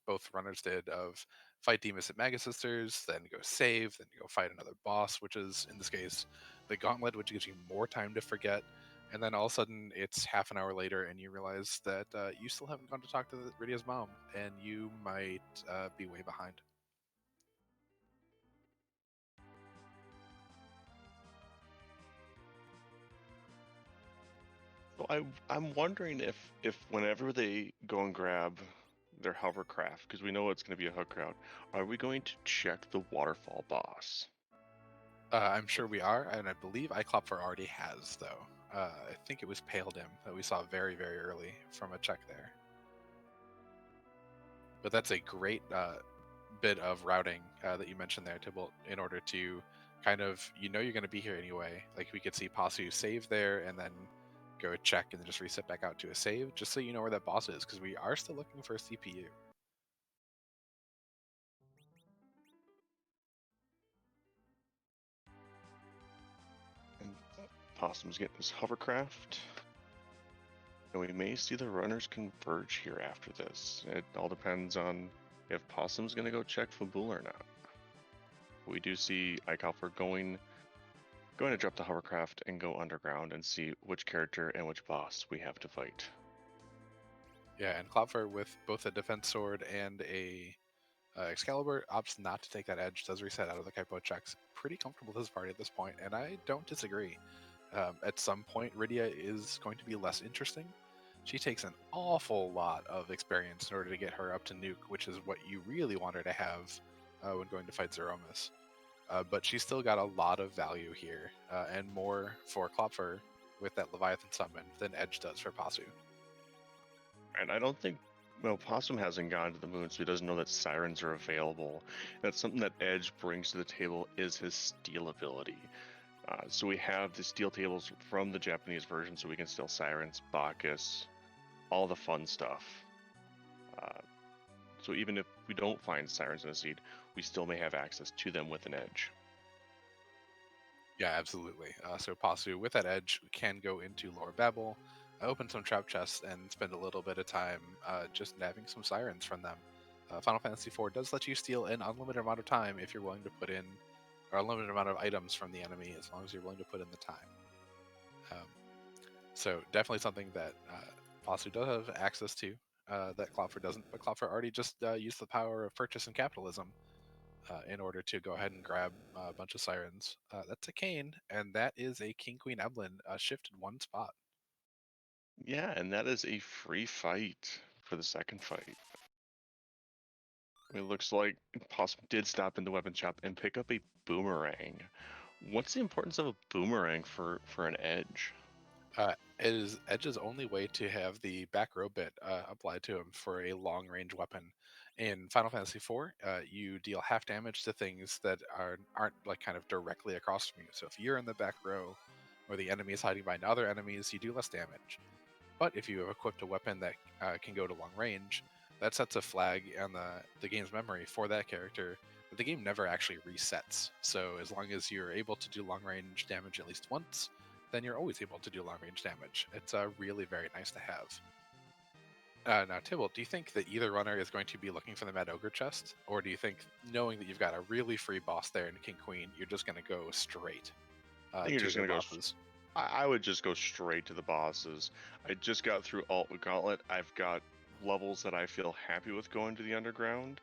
both runners did of fight Demus at Maga Sisters, then go save, then go fight another boss, which is, in this case, the Gauntlet, which gives you more time to forget. And then all of a sudden, it's half an hour later, and you realize that you still haven't gone to talk to Rydia's mom, and you might be way behind. So I'm wondering if whenever they go and grab their hovercraft, because we know it's going to be a hook route, are we going to check the waterfall boss? I'm sure we are, and I believe EiKlopfer already has, though. I think it was Pale Dim that we saw very, very early from a check there. But that's a great bit of routing that you mentioned there, Tybalt, in order to kind of, you're going to be here anyway. Like we could see Possu save there and then go check and then just reset back out to a save, just so you know where that boss is, because we are still looking for a CPU. And Possum's getting his hovercraft. And we may see the runners converge here after this. It all depends on if Possum's going to go check Fabul or not. We do see EiKlopfer going to drop the hovercraft and go underground and see which character and which boss we have to fight. Yeah, and Klopfer with both a defense sword and a Excalibur opts not to take that edge, does reset out of the Kaipo checks. Pretty comfortable with his party at this point, and I don't disagree. At some point, Rydia is going to be less interesting. She takes an awful lot of experience in order to get her up to Nuke, which is what you really want her to have when going to fight Zeromus. But she's still got a lot of value here, and more for Klopfer with that Leviathan summon than Edge does for Possu. And I don't think, well, Possum hasn't gone to the moon, so he doesn't know that sirens are available. That's something that Edge brings to the table is his steal ability. So we have the steel tables from the Japanese version, so we can steal sirens, Bacchus, all the fun stuff. So even if we don't find sirens in a seed, we still may have access to them with an edge. Yeah, absolutely. So Possu, with that edge, can go into Lower Babel, open some trap chests, and spend a little bit of time just nabbing some sirens from them. Final Fantasy IV does let you steal an unlimited amount of time if you're willing to put in, or unlimited amount of items from the enemy, as long as you're willing to put in the time. So definitely something that Fosu does have access to that Klopfer doesn't. But Klopfer already just used the power of purchase and capitalism in order to go ahead and grab a bunch of sirens. That's a Kane, and that is a King Queen Evelyn shifted one spot. Yeah, and that is a free fight for the second fight. It looks like Possum did stop in the weapon shop and pick up a boomerang. What's the importance of a boomerang for an edge? It is Edge's only way to have the back row bit applied to him for a long range weapon. In Final Fantasy IV, you deal half damage to things that aren't like kind of directly across from you. So if you're in the back row, or the enemy is hiding behind other enemies, you do less damage. But if you have equipped a weapon that can go to long range, that sets a flag on the game's memory for that character that the game never actually resets. So as long as you're able to do long range damage at least once, then you're always able to do long range damage. It's really very nice to have. Now, Tybalt, do you think that either runner is going to be looking for the Mad Ogre chest? Or do you think, knowing that you've got a really free boss there in King Queen, you're just going to go straight I think you're to just the gonna go. bosses? I would just go straight to the bosses. I just got through Alt Gauntlet. I've got levels that I feel happy with going to the underground.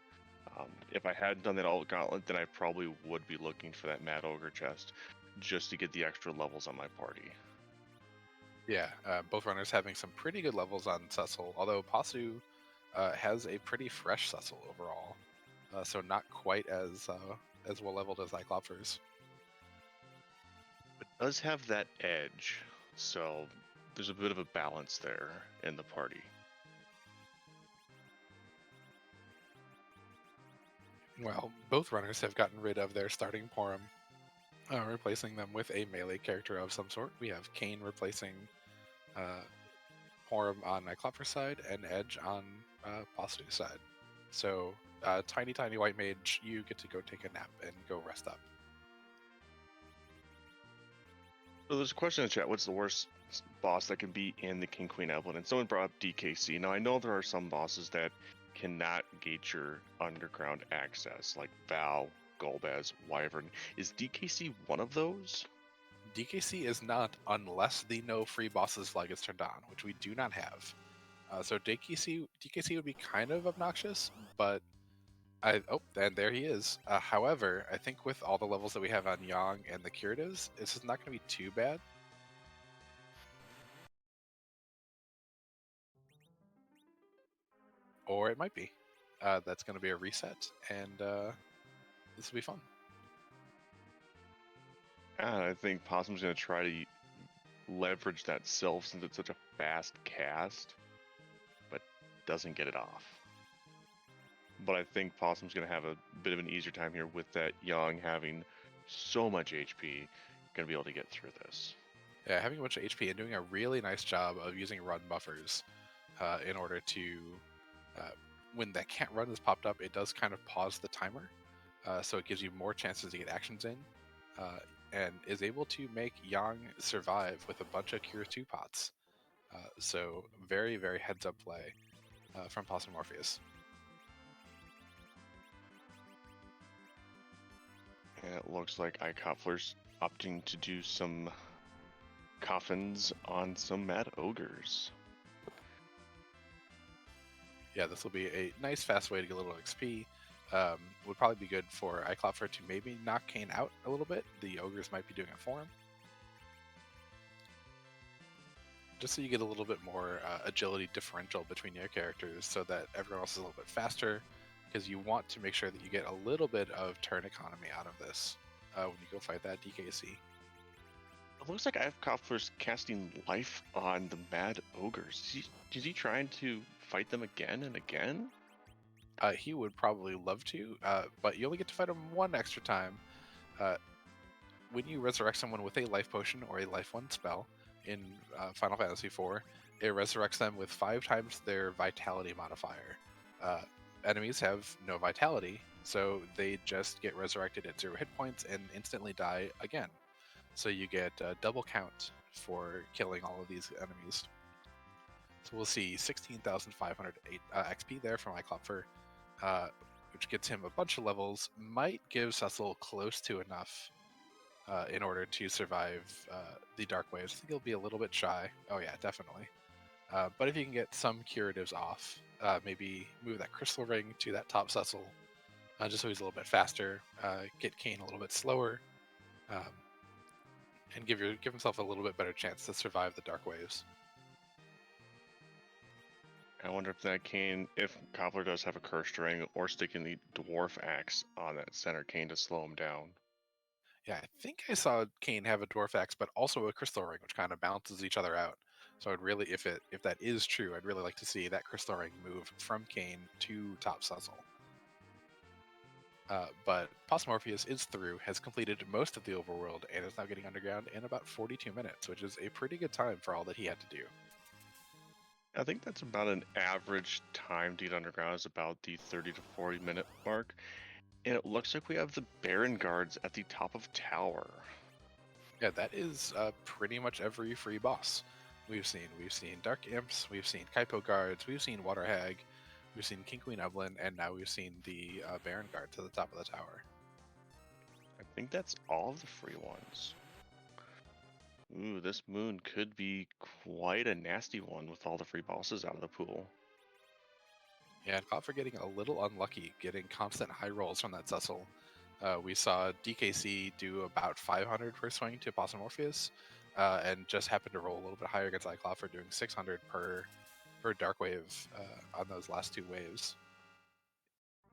If I hadn't done that Alt Gauntlet, then I probably would be looking for that Mad Ogre chest just to get the extra levels on my party. Yeah, both runners having some pretty good levels on Cecil, although Pasu has a pretty fresh Cecil overall, so not quite as well leveled as EiKlopfer's. It does have that edge, so there's a bit of a balance there in the party. Well, both runners have gotten rid of their starting Porum, replacing them with a melee character of some sort. We have Kane replacing Porum on EiKlopfer's side and Edge on Pasu's side. So, tiny white mage, you get to go take a nap and go rest up. So there's a question in the chat, what's the worst boss that can be in the King Queen Evelyn? And someone brought up DKC. Now I know there are some bosses that cannot gate your underground access, like Val, Golbez, Wyvern. Is DKC one of those? DKC is not unless the no free bosses flag is turned on, which we do not have. So DKC would be kind of obnoxious, but and there he is. However, I think with all the levels that we have on Yang and the curatives, this is not going to be too bad. Or it might be. That's going to be a reset, and this will be fun. I think Possum's going to try to leverage that Sylph since it's such a fast cast, but doesn't get it off. But I think Possum's going to have a bit of an easier time here with that Young having so much HP, going to be able to get through this. Yeah, having a bunch of HP and doing a really nice job of using run buffers in order to, when that can't run is popped up, it does kind of pause the timer. So it gives you more chances to get actions in, and is able to make Yang survive with a bunch of Cure 2 pots. So very, very heads up play from Possumorpheus. And it looks like EiKlopfer's opting to do some coffins on some Mad Ogres. Yeah, this will be a nice fast way to get a little XP. Would probably be good for EiKlopfer to maybe knock Kane out a little bit. The ogres might be doing it for him. Just so you get a little bit more agility differential between your characters so that everyone else is a little bit faster, because you want to make sure that you get a little bit of turn economy out of this when you go fight that DKC. It looks like EiKlopfer's casting life on the Mad Ogres. Is he trying to fight them again and again? He would probably love to, but you only get to fight him one extra time. When you resurrect someone with a life potion or a life 1 spell in Final Fantasy IV, it resurrects them with 5 times their vitality modifier. Enemies have no vitality, so they just get resurrected at 0 hit points and instantly die again. So you get a double count for killing all of these enemies. So we'll see 16,508 XP there from EiKlopfer, which gets him a bunch of levels. Might give Cecil close to enough in order to survive the dark waves. I think he'll be a little bit shy. Oh yeah, definitely. But if you can get some curatives off, maybe move that crystal ring to that top Cecil, just so he's a little bit faster. Get Kane a little bit slower, um, and give himself a little bit better chance to survive the dark waves. I wonder if that Kane, if Koppler does have a cursed ring, or sticking the dwarf axe on that center Kane to slow him down. Yeah, I think I saw Kane have a dwarf axe, but also a crystal ring, which kind of balances each other out. So I'd really, if that is true, I'd really like to see that crystal ring move from Kane to top Cecil. But Possumorpheus is through, has completed most of the overworld, and is now getting underground in about 42 minutes, which is a pretty good time for all that he had to do. I think that's about an average time to get underground, is about the 30 to 40 minute mark. And it looks like we have the Baron guards at the top of tower. Yeah, that is pretty much every free boss we've seen. We've seen Dark Imps, we've seen Kaipo guards, we've seen Water Hag, we've seen King Queen Evelyn, and now we've seen the Baron guard to the top of the tower. I think that's all of the free ones. Ooh, this moon could be quite a nasty one with all the free bosses out of the pool. Yeah, and EiKlopfer getting a little unlucky, getting constant high rolls from that Cecil. We saw DKC do about 500 per swing to Possumorpheus, and just happened to roll a little bit higher against EiKlopfer, doing 600 per Dark Wave on those last two waves.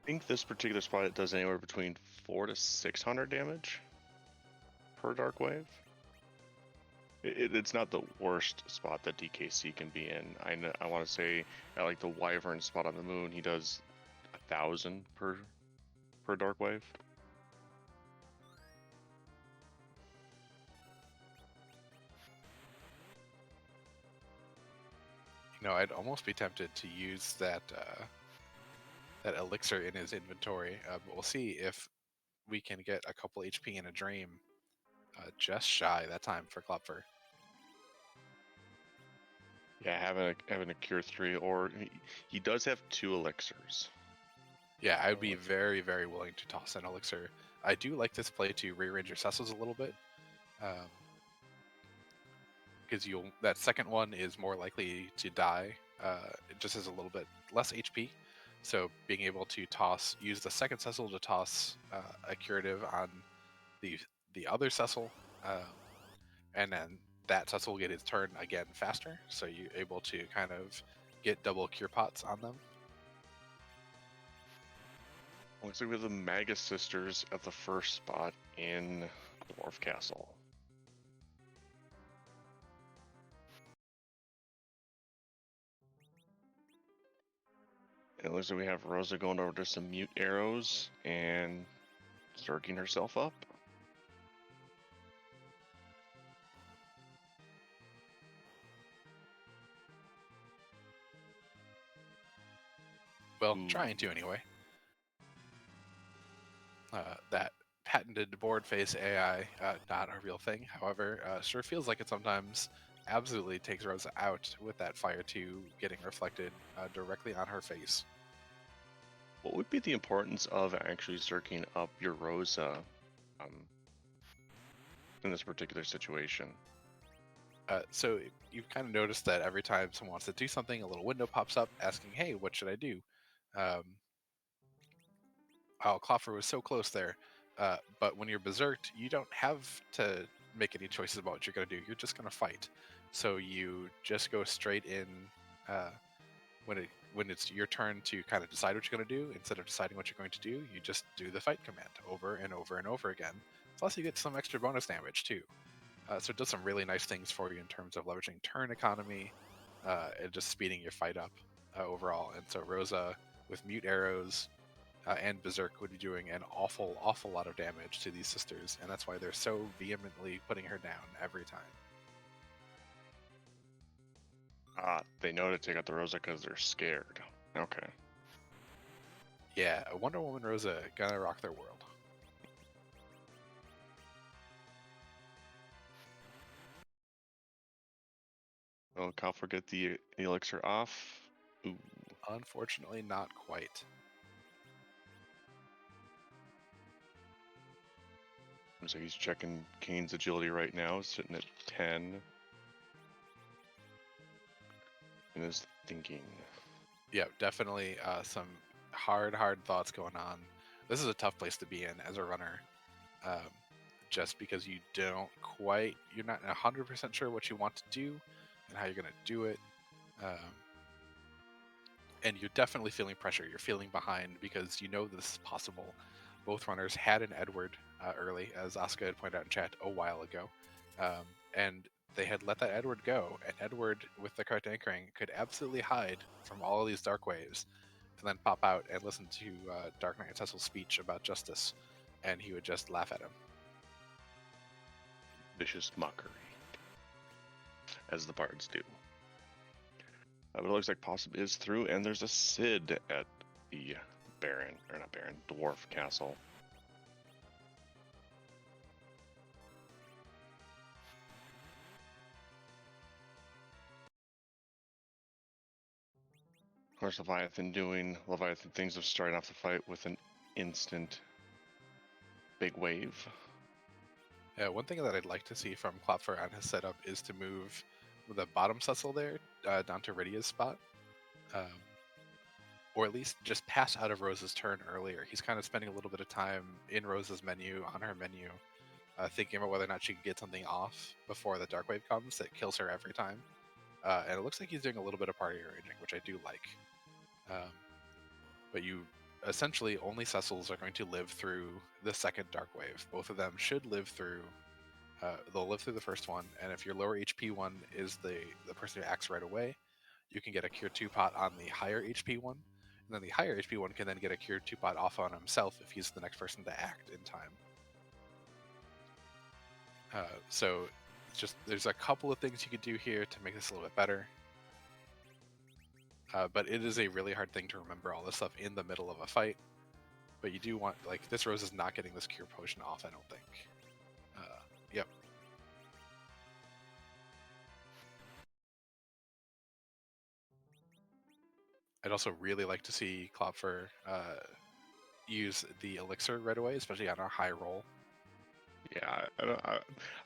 I think this particular spot, it does anywhere between 400 to 600 damage per dark wave. It's not the worst spot that DKC can be in. I want to say at like the Wyvern spot on the moon, he does 1,000 per dark wave. You know, I'd almost be tempted to use that that elixir in his inventory, but we'll see if we can get a couple HP in a dream, just shy that time for EiKlopfer. Yeah, having a cure 3, or he does have 2 elixirs. Yeah, I'd be very, very willing to toss an elixir. I do like this play to rearrange your Cecils a little bit, because that second one is more likely to die. It just has a little bit less HP, so being able to use the second Cecil to toss a curative on the other Cecil, and then that Cecil will get his turn again faster, so you're able to kind of get double cure pots on them. Looks like we have the Magus Sisters at the first spot in Dwarf Castle. It looks like we have Rosa going over to some mute arrows and zerking herself up. Well, trying to anyway. That patented board face AI, not a real thing. However, sure feels like it sometimes. Absolutely takes Rosa out with that Fire 2 getting reflected directly on her face. What would be the importance of actually zerking up your Rosa in this particular situation? So you've kind of noticed that every time someone wants to do something, a little window pops up asking, hey, what should I do? EiKlopfer was so close there. But when you're berserked, you don't have to make any choices about what you're going to do. You're just going to fight. So you just go straight in when it's your turn to kind of decide what you're going to do. Instead of deciding what you're going to do, you just do the fight command over and over and over again. Plus, you get some extra bonus damage too. So it does some really nice things for you in terms of leveraging turn economy and just speeding your fight up overall. And so Rosa with mute arrows and Berserk would be doing an awful lot of damage to these sisters, and that's why they're so vehemently putting her down every time. They know to take out the Rosa because they're scared. Okay. Yeah, a Wonder Woman Rosa gonna rock their world. Will Koppler get the elixir off? Ooh. Unfortunately, not quite. Looks like he's checking Kane's agility right now, sitting at 10. And is thinking. Yeah, definitely some hard thoughts going on. This is a tough place to be in as a runner, just because you're not 100% sure what you want to do and how you're going to do it. And you're definitely feeling pressure. You're feeling behind because you know this is possible. Both runners had an Edward early, as Asuka had pointed out in chat a while ago. And they had let that Edward go. And Edward, with the correct anchoring, could absolutely hide from all of these dark waves and then pop out and listen to Dark Knight and Cecil's speech about justice. And he would just laugh at him. Vicious mockery. As the bards do. But it looks like Possum is through, and there's a Sid at the Dwarf Castle. Of course, Leviathan doing Leviathan things of starting off the fight with an instant big wave. Yeah, one thing that I'd like to see from Klopfer on his setup is to move the bottom Cecil there down to Rydia's spot. Or at least just pass out of Rose's turn earlier. He's kind of spending a little bit of time in Rose's menu, on her menu, thinking about whether or not she can get something off before the Dark Wave comes that kills her every time. And it looks like he's doing a little bit of party arranging, which I do like. But you essentially only Cecils are going to live through the second Dark Wave. Both of them should live through. They'll live through the first one, and if your lower HP one is the person who acts right away, you can get a Cure 2 pot on the higher HP one, and then the higher HP one can then get a Cure 2 pot off on himself if he's the next person to act in time. So there's a couple of things you could do here to make this a little bit better. But it is a really hard thing to remember all this stuff in the middle of a fight. But you do want, like, this Rose is not getting this Cure Potion off, I don't think. Yep. I'd also really like to see Klopfer use the Elixir right away, especially on a high roll. Yeah,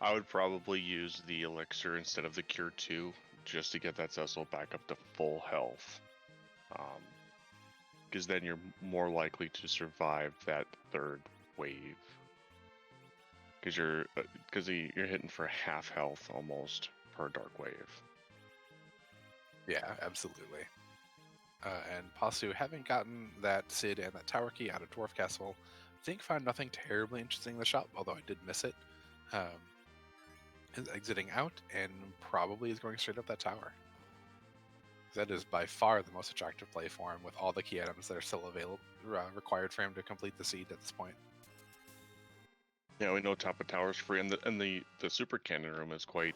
I would probably use the Elixir instead of the Cure 2 just to get that Cecil back up to full health. Because then you're more likely to survive that third wave. Because you're hitting for half health almost per dark wave. Yeah, absolutely. And Pasu, having gotten that Sid and that Tower Key out of Dwarf Castle, I think found nothing terribly interesting in the shop, although I did miss it. Is exiting out and probably is going straight up that tower. That is by far the most attractive play for him, with all the key items that are still available, required for him to complete the seed at this point. Yeah, we know top of tower is free, and the super cannon room is quite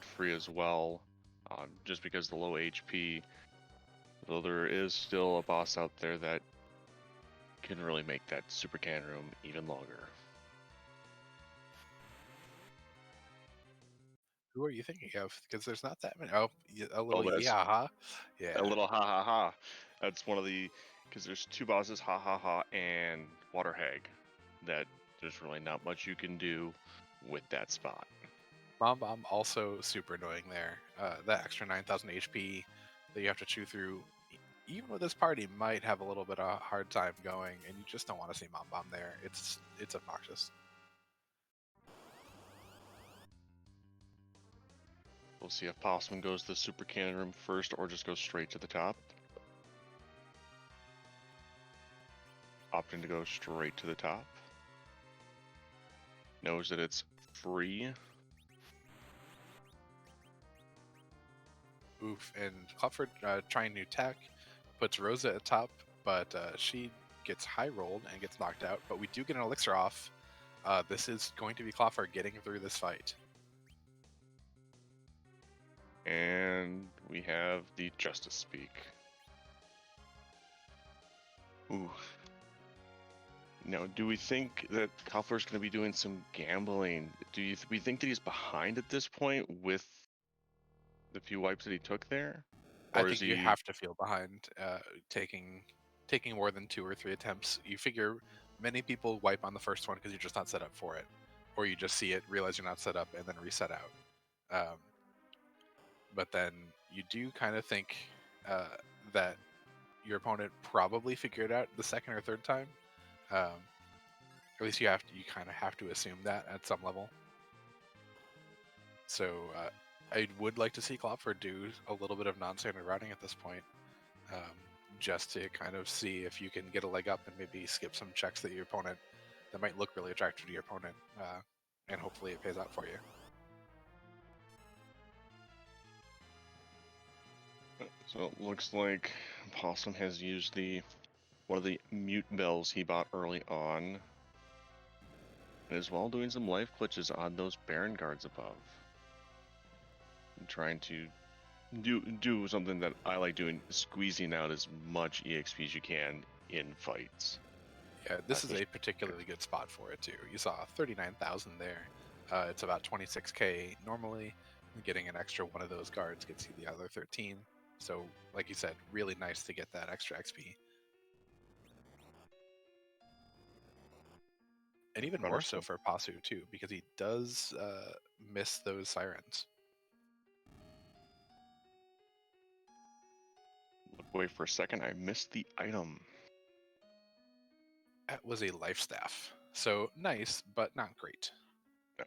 free as well, just because the low HP. Though there is still a boss out there that can really make that super cannon room even longer. Who are you thinking of? Because there's not that many. Oh, a little that's- ha. Yeah. A little ha ha ha. That's one of the, because there's two bosses, ha ha ha and Water Hag, that there's really not much you can do with that spot. Mom Bomb also super annoying there. That extra 9,000 HP that you have to chew through, even with this party, might have a little bit of a hard time going, and you just don't want to see Mom Bomb there. It's obnoxious. We'll see if Possum goes to the super cannon room first or just goes straight to the top. Opting to go straight to the top. Knows that it's free. Oof, and Klopfer trying new tech, puts Rosa at top, but she gets high rolled and gets knocked out, but we do get an elixir off. This is going to be Klopfer getting through this fight. And we have the Justice Speak. Ooh. Now, do we think that Klopfer's going to be doing some gambling? Do we think that he's behind at this point with the few wipes that he took there? Or I think you have to feel behind taking more than 2 or 3 attempts. You figure many people wipe on the first one because you're just not set up for it. or you just see it, realize you're not set up, and then reset out. But then you do kind of think that your opponent probably figured it out the second or third time. At least you kind of have to assume that at some level. So I would like to see EiKlopfer do a little bit of non-standard routing at this point, just to kind of see if you can get a leg up and maybe skip some checks that your opponent that might look really attractive to your opponent, and hopefully it pays out for you. So it looks like Possum has used one of the mute bells he bought early on, and as well doing some life glitches on those Baron guards above. And trying to do something that I like doing, squeezing out as much EXP as you can in fights. Yeah, this is a particularly good spot for it too. You saw 39,000 there. It's about 26k normally. Getting an extra one of those guards gets you the other 13. So, like you said, really nice to get that extra XP. And even more so for Passu too, because he does miss those sirens. Look away for a second, I missed the item. That was a life staff. So nice, but not great. No.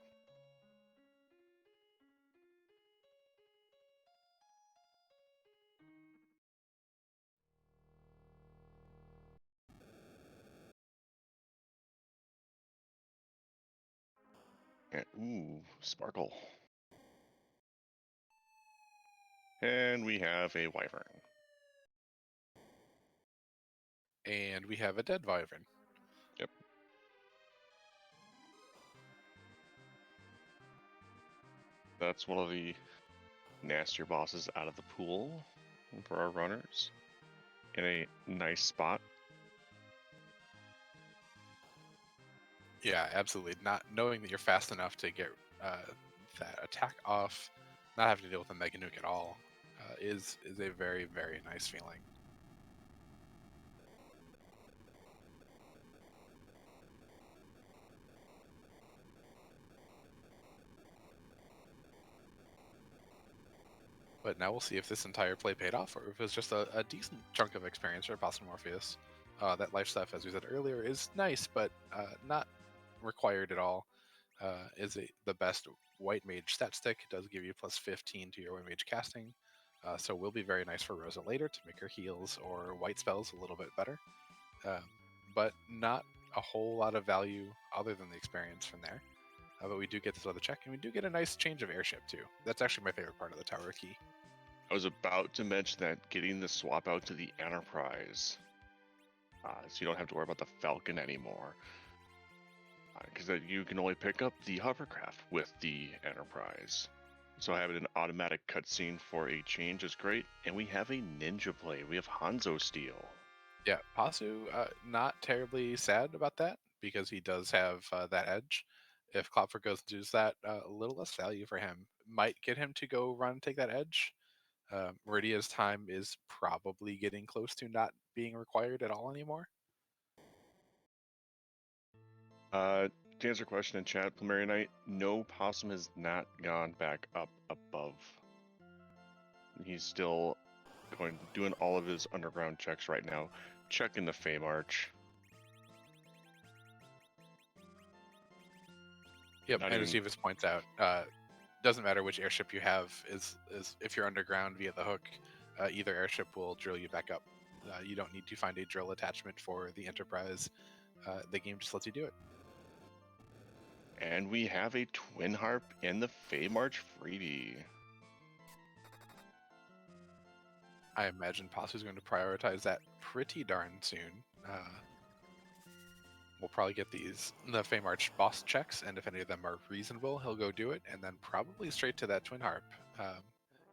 And, ooh, Sparkle. And we have a Wyvern. And we have a dead Wyvern. Yep. That's one of the nastier bosses out of the pool for our runners. In a nice spot. Yeah, absolutely. Not knowing that you're fast enough to get that attack off, not having to deal with a Mega Nuke at all, is a very, very nice feeling. But now we'll see if this entire play paid off, or if it was just a decent chunk of experience for Possumorpheus. That life stuff, as we said earlier, is nice, but not required at all. The best white mage stat stick. It does give you plus 15 to your white mage casting, so will be very nice for Rosa later to make her heals or white spells a little bit better. But not a whole lot of value other than the experience from there. But we do get this other check, and we do get a nice change of airship too. That's actually my favorite part of the tower key. I was about to mention that getting the swap out to the Enterprise, so you don't have to worry about the Falcon anymore, because you can only pick up the hovercraft with the Enterprise. So having an automatic cutscene for a change is great, and we have a ninja play. We have Hanzo Steel. Yeah, Passu, not terribly sad about that, because he does have that edge. If EiKlopfer goes and does that, a little less value for him. Might get him to go run and take that edge. Meridia's time is probably getting close to not being required at all anymore. To answer your question in chat, Plumeria Knight, no, Possum has not gone back up above. He's still doing all of his underground checks right now, checking the Fame Arch. Yep, and as Davis points out, doesn't matter which airship you have, is if you're underground via the hook, either airship will drill you back up. You don't need to find a drill attachment for the Enterprise. The game just lets you do it. And we have a Twin Harp in the Fame Arch freebie. I imagine Passu's going to prioritize that pretty darn soon. We'll probably get the Fame Arch boss checks, and if any of them are reasonable, he'll go do it, and then probably straight to that Twin Harp.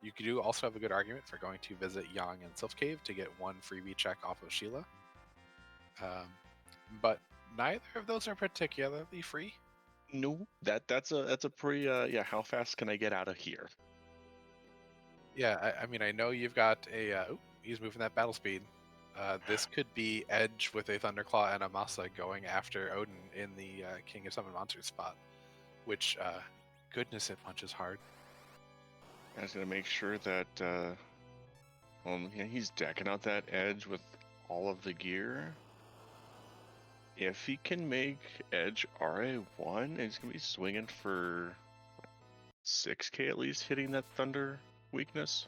You do also have a good argument for going to visit Yang and Sylph Cave to get one freebie check off of Sheila. But neither of those are particularly free. No, that's a pretty how fast can I get out of here? Yeah, I mean, I know you've got a he's moving that battle speed. This could be Edge with a Thunderclaw and a Masa going after Odin in the King of Summon Monsters spot. which, goodness, it punches hard. I was gonna make sure that yeah, he's decking out that edge with all of the gear. If he can make edge RA1, he's gonna be swinging for 6k at least, hitting that thunder weakness.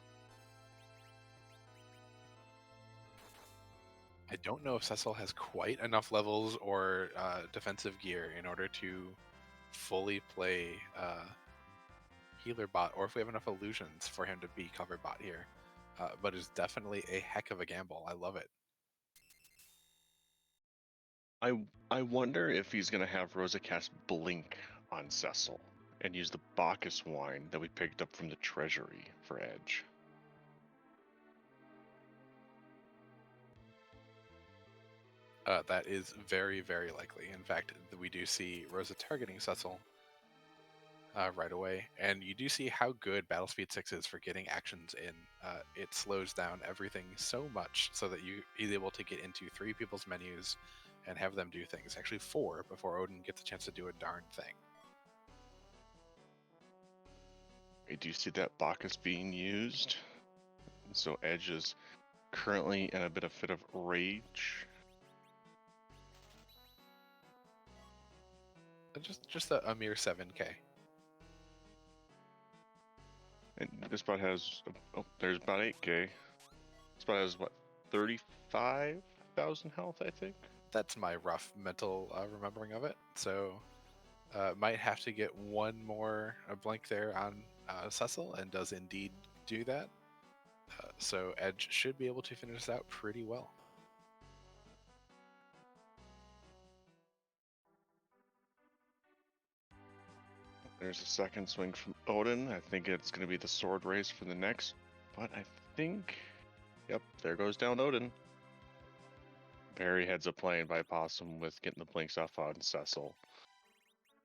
I don't know if Cecil has quite enough levels or defensive gear in order to fully play healer bot, or if we have enough illusions for him to be cover bot here. But it's definitely a heck of a gamble. I love it. I wonder if he's gonna have Rosa cast Blink on Cecil and use the Bacchus wine that we picked up from the treasury for edge. That is very, very likely. In fact, we do see Rosa targeting Cecil right away, and you do see how good Battle Speed 6 is for getting actions in. It slows down everything so much so that he's able to get into 3 people's menus and have them do things. Actually 4 before Odin gets a chance to do a darn thing. Okay, do you see that Bacchus being used? So Edge is currently in a bit of fit of rage. Just a mere 7k. And this bot has, oh, there's about 8k. This bot has, what, 35,000 health, I think? That's my rough mental remembering of it. So might have to get one more blink there on Cecil, and does indeed do that. So Edge should be able to finish this out pretty well. There's a second swing from Odin. I think it's going to be the sword race for the next, but I think, yep, there goes down Odin. Very heads up playing by Possum with getting the blinks off on Cecil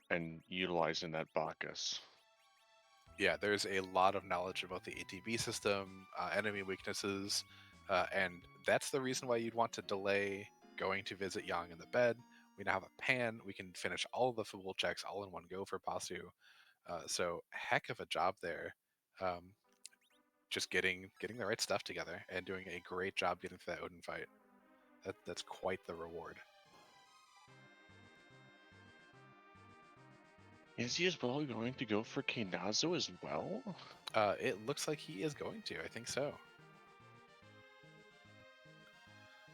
and utilizing that Bacchus. Yeah, there's a lot of knowledge about the ATB system, enemy weaknesses, and that's the reason why you'd want to delay going to visit Yang in the bed. We now have a pan. We can finish all of the football checks all in one go for Pasu. So heck of a job there. Just getting the right stuff together and doing a great job getting through that Odin fight. That's quite the reward. Is he as well going to go for Keinazo as well? It looks like he is going to. I think so.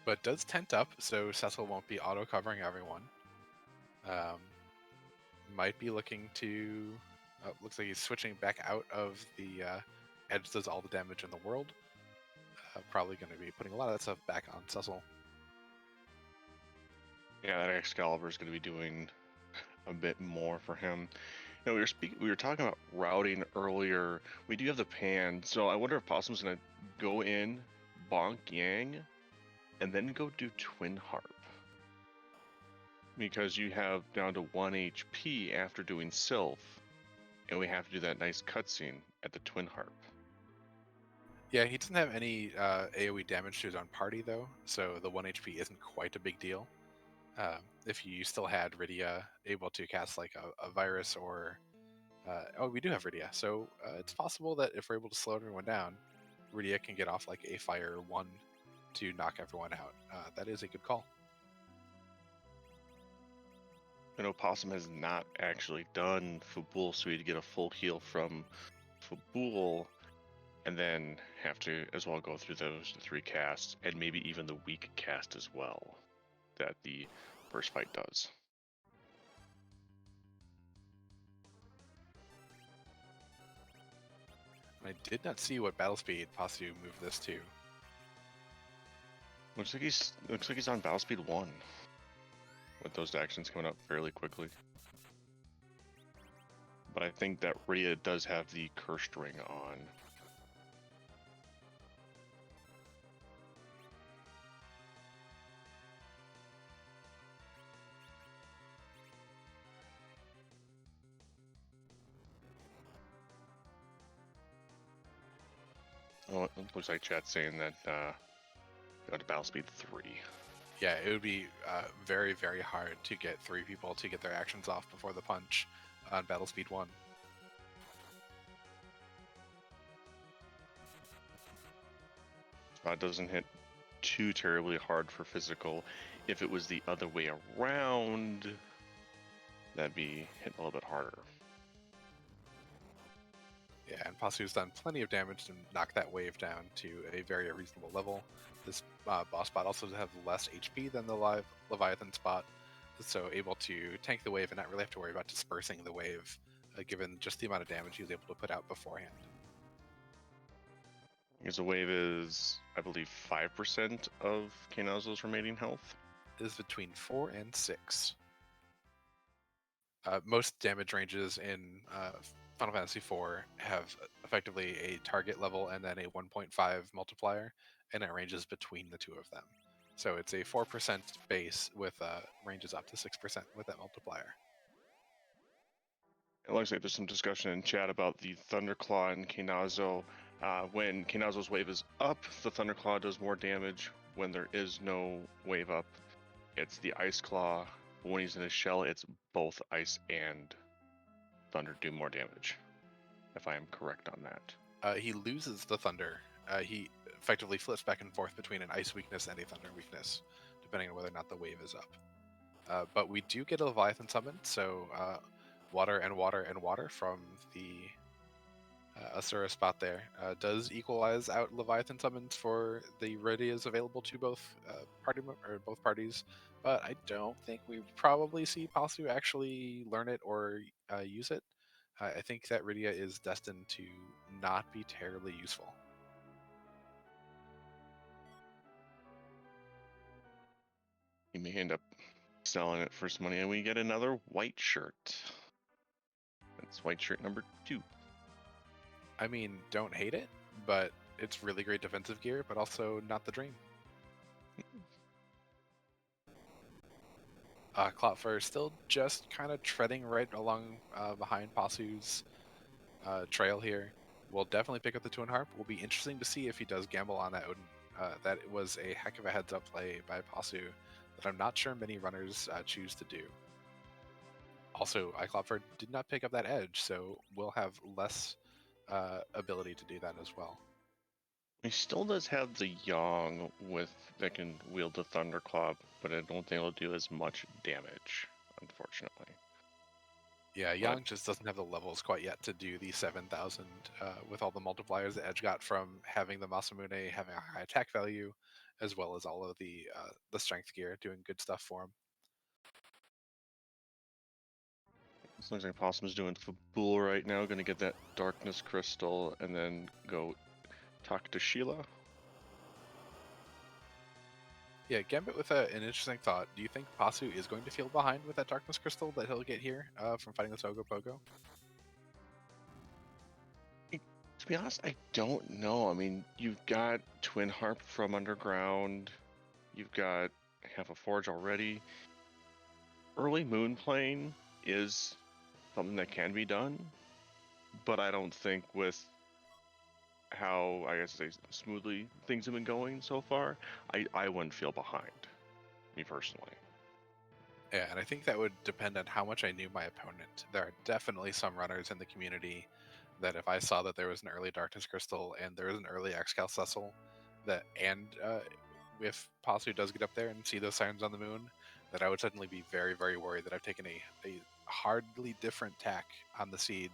But does tent up, so Cecil won't be auto-covering everyone. Might be looking to... looks like he's switching back out of the Edge does all the damage in the world. Probably going to be putting a lot of that stuff back on Cecil. Yeah, that EiKlopfer is going to be doing a bit more for him. You know, we were talking about routing earlier. We do have the pan, so I wonder if Possum's going to go in, bonk Yang, and then go do Twin Harp. Because you have down to 1 HP after doing Sylph, and we have to do that nice cutscene at the Twin Harp. Yeah, he doesn't have any AoE damage to his own party, though, so the 1 HP isn't quite a big deal. If you still had Rydia able to cast like a virus or... oh, we do have Rydia, so it's possible that if we're able to slow everyone down, Rydia can get off like a Fire 1 to knock everyone out. That is a good call. I know Possum has not actually done Fabul, so we to get a full heal from Fabul, and then have to as well go through those 3 casts, and maybe even the weak cast as well, that the first fight does. I did not see what battle speed Pasu moved this to. Looks like he's on battle speed 1. With those actions coming up fairly quickly. But I think that Rydia does have the cursed ring on. Oh, it looks like chat's saying that go to battle speed 3. Yeah, it would be very, very hard to get 3 people to get their actions off before the punch. on Battle Speed 1. Spot doesn't hit too terribly hard for physical. If it was the other way around, that'd be hitting a little bit harder. Yeah, and Possu's done plenty of damage to knock that wave down to a very reasonable level. This boss spot also has less HP than the Leviathan spot, so able to tank the wave and not really have to worry about dispersing the wave, given just the amount of damage he was able to put out beforehand. Because the wave is, I believe, 5% of Knazo's remaining health. It is between 4 and 6. Most damage ranges in Final Fantasy IV have effectively a target level and then a 1.5 multiplier, and it ranges between the two of them. So it's a 4% base with ranges up to 6% with that multiplier. It looks like there's some discussion in chat about the Thunderclaw and Knazo. When Knazo's wave is up, the Thunderclaw does more damage. When there is no wave up, it's the Ice Claw. But when he's in his shell, it's both Ice and Thunder do more damage, if I am correct on that. He loses the Thunder. He effectively flips back and forth between an Ice weakness and a Thunder weakness, depending on whether or not the wave is up. But we do get a Leviathan summon, so water and water and water from the Asura spot there does equalize out Leviathan summons for the Rydias available to both both parties. But I don't think we probably see Possu actually learn it or use it. I think that Rydia is destined to not be terribly useful. He may end up selling it for some money, and we get another white shirt. That's white shirt number 2. I mean, don't hate it, but it's really great defensive gear, but also not the dream. EiKlopfer still just kind of treading right along behind Possu's trail here. We'll definitely pick up the Twin Harp. Will be interesting to see if he does gamble on that Odin. That was a heck of a heads-up play by Possu that I'm not sure many runners choose to do. Also, EiKlopfer did not pick up that edge, so we'll have less ability to do that as well. He still does have the Yang that can wield the Thunderclaw, but I don't think it'll do as much damage, unfortunately. Yeah, Yang just doesn't have the levels quite yet to do the 7,000 with all the multipliers that Edge got from having the Masamune having a high attack value, as well as all of the strength gear doing good stuff for him. This looks like Possum's doing Fabul right now, gonna get that Darkness Crystal, and then go talk to Sheila. Yeah, Gambit with an interesting thought. Do you think Possu is going to feel behind with that Darkness Crystal that he'll get here from fighting the Sogo Pogo? To be honest, I don't know. I mean, you've got Twin Harp from Underground. You've got half a Forge already. Early Moon Plane is something that can be done, but I don't think with how, I guess, smoothly things have been going so far, I wouldn't feel behind, me personally. Yeah, and I think that would depend on how much I knew my opponent. There are definitely some runners in the community that if I saw that there was an early Darkness Crystal and there was an early Excal Cecil, if Possu does get up there and see those signs on the moon, that I would suddenly be very, very worried that I've taken a hardly different tack on the seed.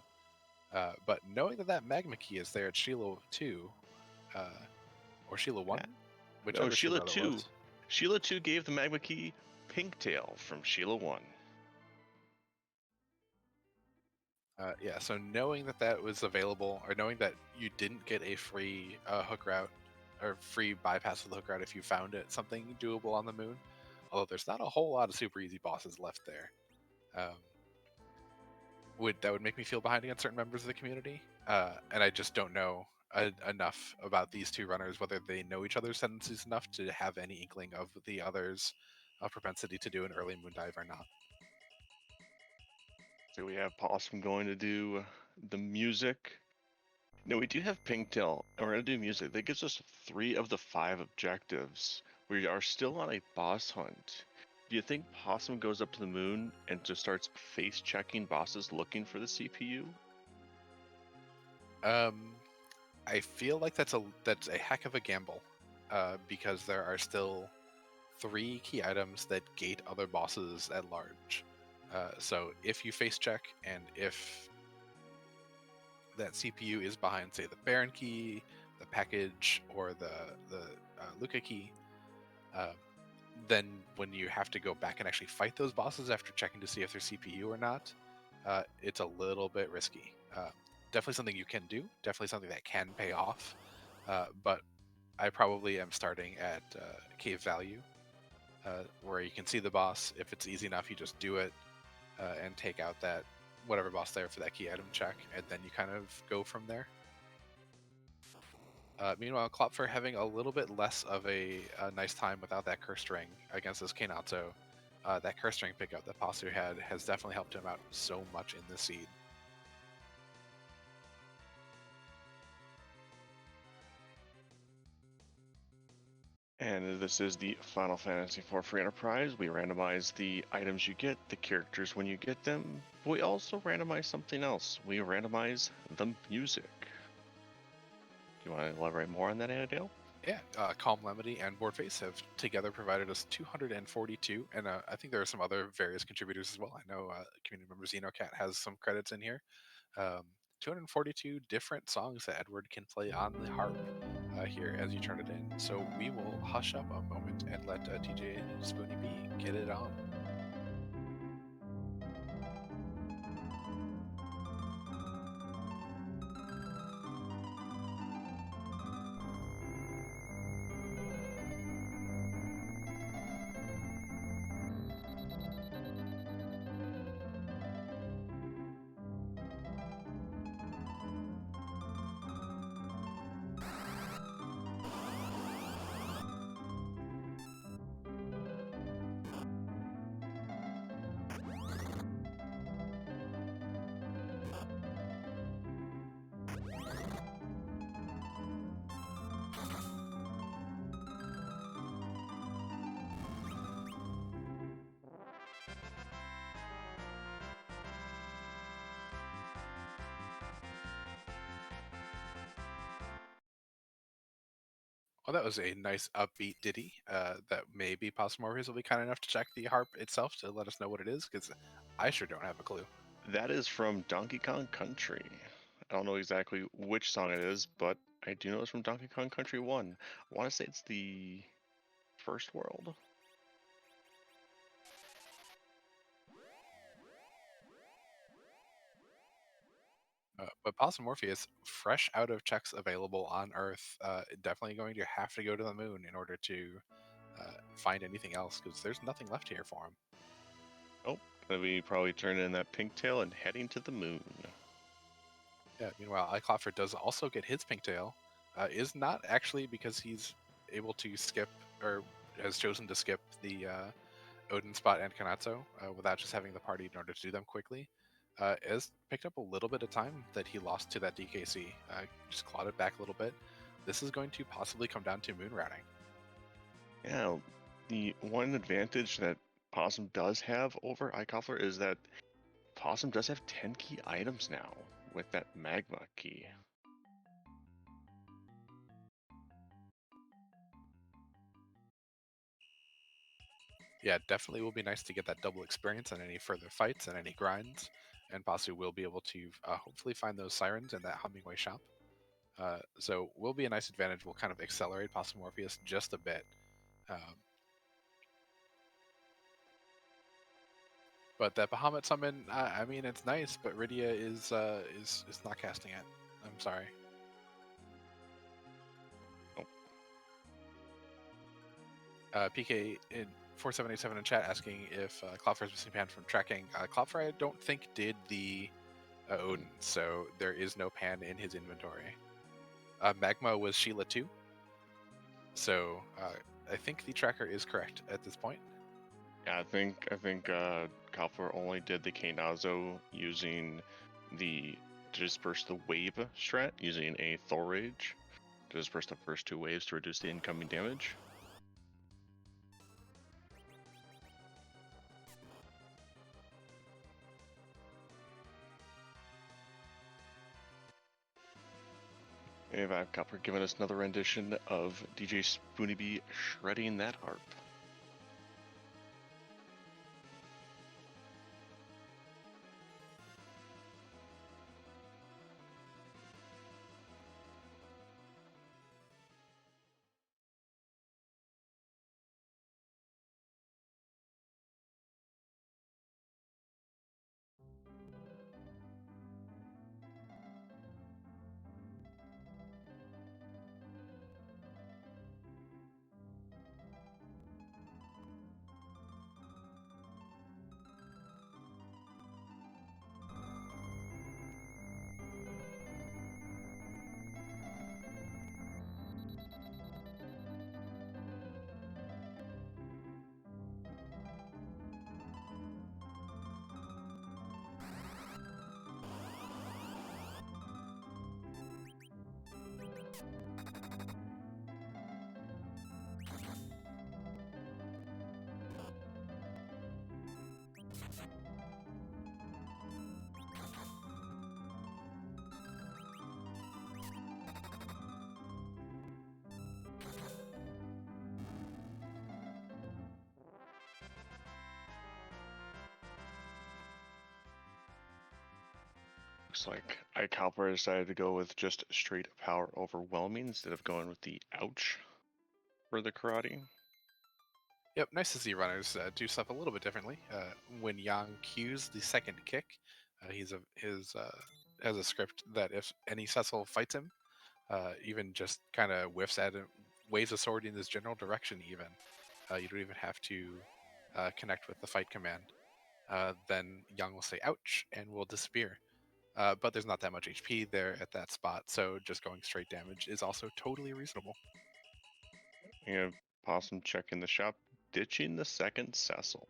But knowing that Magma Key is there at Sheila 2, or Sheila 1, whichever Sheila 2. was. Sheila 2 gave the Magma Key Pinktail from Sheila 1. Yeah, so knowing that was available, or knowing that you didn't get a free hook route, or free bypass of the hook route if you found it something doable on the moon, although there's not a whole lot of super easy bosses left there, would make me feel behind against certain members of the community, and I just don't know enough about these two runners, whether they know each other's tendencies enough to have any inkling of the other's propensity to do an early moon dive or not. So we have Possum going to do the music. No, we do have Pinktail, and we're going to do music. That gives us 3 of the 5 objectives. We are still on a boss hunt. Do you think Possum goes up to the moon and just starts face checking bosses looking for the CPU? I feel like that's a heck of a gamble, because there are still 3 key items that gate other bosses at large. So if you face check, and if that CPU is behind, say, the Baron key, the package, or the Luca key, uh, then when you have to go back and actually fight those bosses after checking to see if they're CPU or not, it's a little bit risky. Definitely something you can do, definitely something that can pay off, but I probably am starting at cave value, where you can see the boss. If it's easy enough, you just do it and take out that whatever boss there for that key item check, and then you kind of go from there. Meanwhile, Klopfer having a little bit less of a nice time without that cursed ring against this Kainatsu. That cursed ring pickup that Passu had has definitely helped him out so much in this seed. And this is the Final Fantasy IV Free Enterprise. We randomize the items you get, the characters when you get them. But we also randomize something else. We randomize the music. Do you want to elaborate more on that, Annadale? Yeah, Calm Lemony and Boardface have together provided us 242, and I think there are some other various contributors as well. I know community member Xenocat has some credits in here. 242 different songs that Edward can play on the harp here as you turn it in. So we will hush up a moment and let TJ Spoony B get it on. Well, that was a nice upbeat ditty that maybe Possumorpheus will be kind enough to check the harp itself to let us know what it is, because I sure don't have a clue. That is from Donkey Kong Country. I don't know exactly which song it is, but I do know it's from Donkey Kong Country 1. I want to say it's the first world. But Possumorpheus, fresh out of checks available on Earth, definitely going to have to go to the moon in order to find anything else, because there's nothing left here for him. Oh, then we probably turn in that pink tail and heading to the moon. Yeah. Meanwhile, EiKlopfer does also get his pink tail. Is not actually because he's able to skip, or has chosen to skip the Odin spot and Kanatsu without just having the party in order to do them quickly. Is picked up a little bit of time that he lost to that DKC. Just clawed it back a little bit. This is going to possibly come down to moon routing. Yeah, the one advantage that Possum does have over EiKlopfer is that Possum does have 10 key items now with that magma key. Yeah, definitely will be nice to get that double experience on any further fights and any grinds. And Pasu will be able to hopefully find those sirens in that Hummingway shop. So will be a nice advantage. Will kind of accelerate Possumorpheus just a bit. But that Bahamut summon, I mean, it's nice, but Rydia is not casting it. I'm sorry. PK in 4787 in chat asking if Klopfer is missing pan from tracking. Klopfer, I don't think, did the Odin, so there is no pan in his inventory. Magma was Sheila too, so I think the tracker is correct at this point. Yeah, I think Kalfer only did the Kainazo using the to disperse the wave strat using a Thor Rage to disperse the first 2 waves to reduce the incoming damage. And EiKlopfer giving us another rendition of DJ Spoonie B shredding that harp. Looks like EiKlopfer decided to go with just straight power overwhelming instead of going with the ouch for the karate. Yep, nice to see runners do stuff a little bit differently. When Yang cues the second kick, his has a script that if any Cecil fights him, even just kind of whiffs at him, waves a sword in his general direction, even you don't even have to connect with the fight command. Then Yang will say "ouch" and will disappear. But there's not that much HP there at that spot, so just going straight damage is also totally reasonable. And Possum checking the shop, ditching the second Cecil.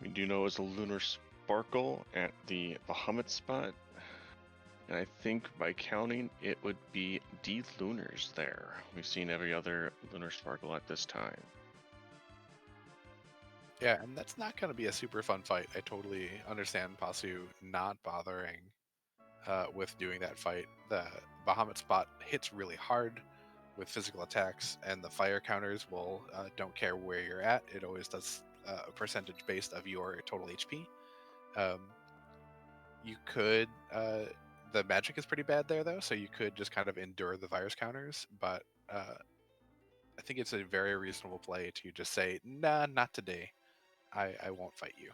We do know it's a Lunar Sparkle at the Bahamut spot. And I think by counting, it would be D Lunars there. We've seen every other Lunar Sparkle at this time. Yeah, and that's not going to be a super fun fight. I totally understand Pasu not bothering with doing that fight. The Bahamut spot hits really hard with physical attacks, and the fire counters will don't care where you're at. It always does a percentage based of your total HP. You could the magic is pretty bad there though, so you could just kind of endure the virus counters, but I think it's a very reasonable play to just say, nah, not today. I won't fight you.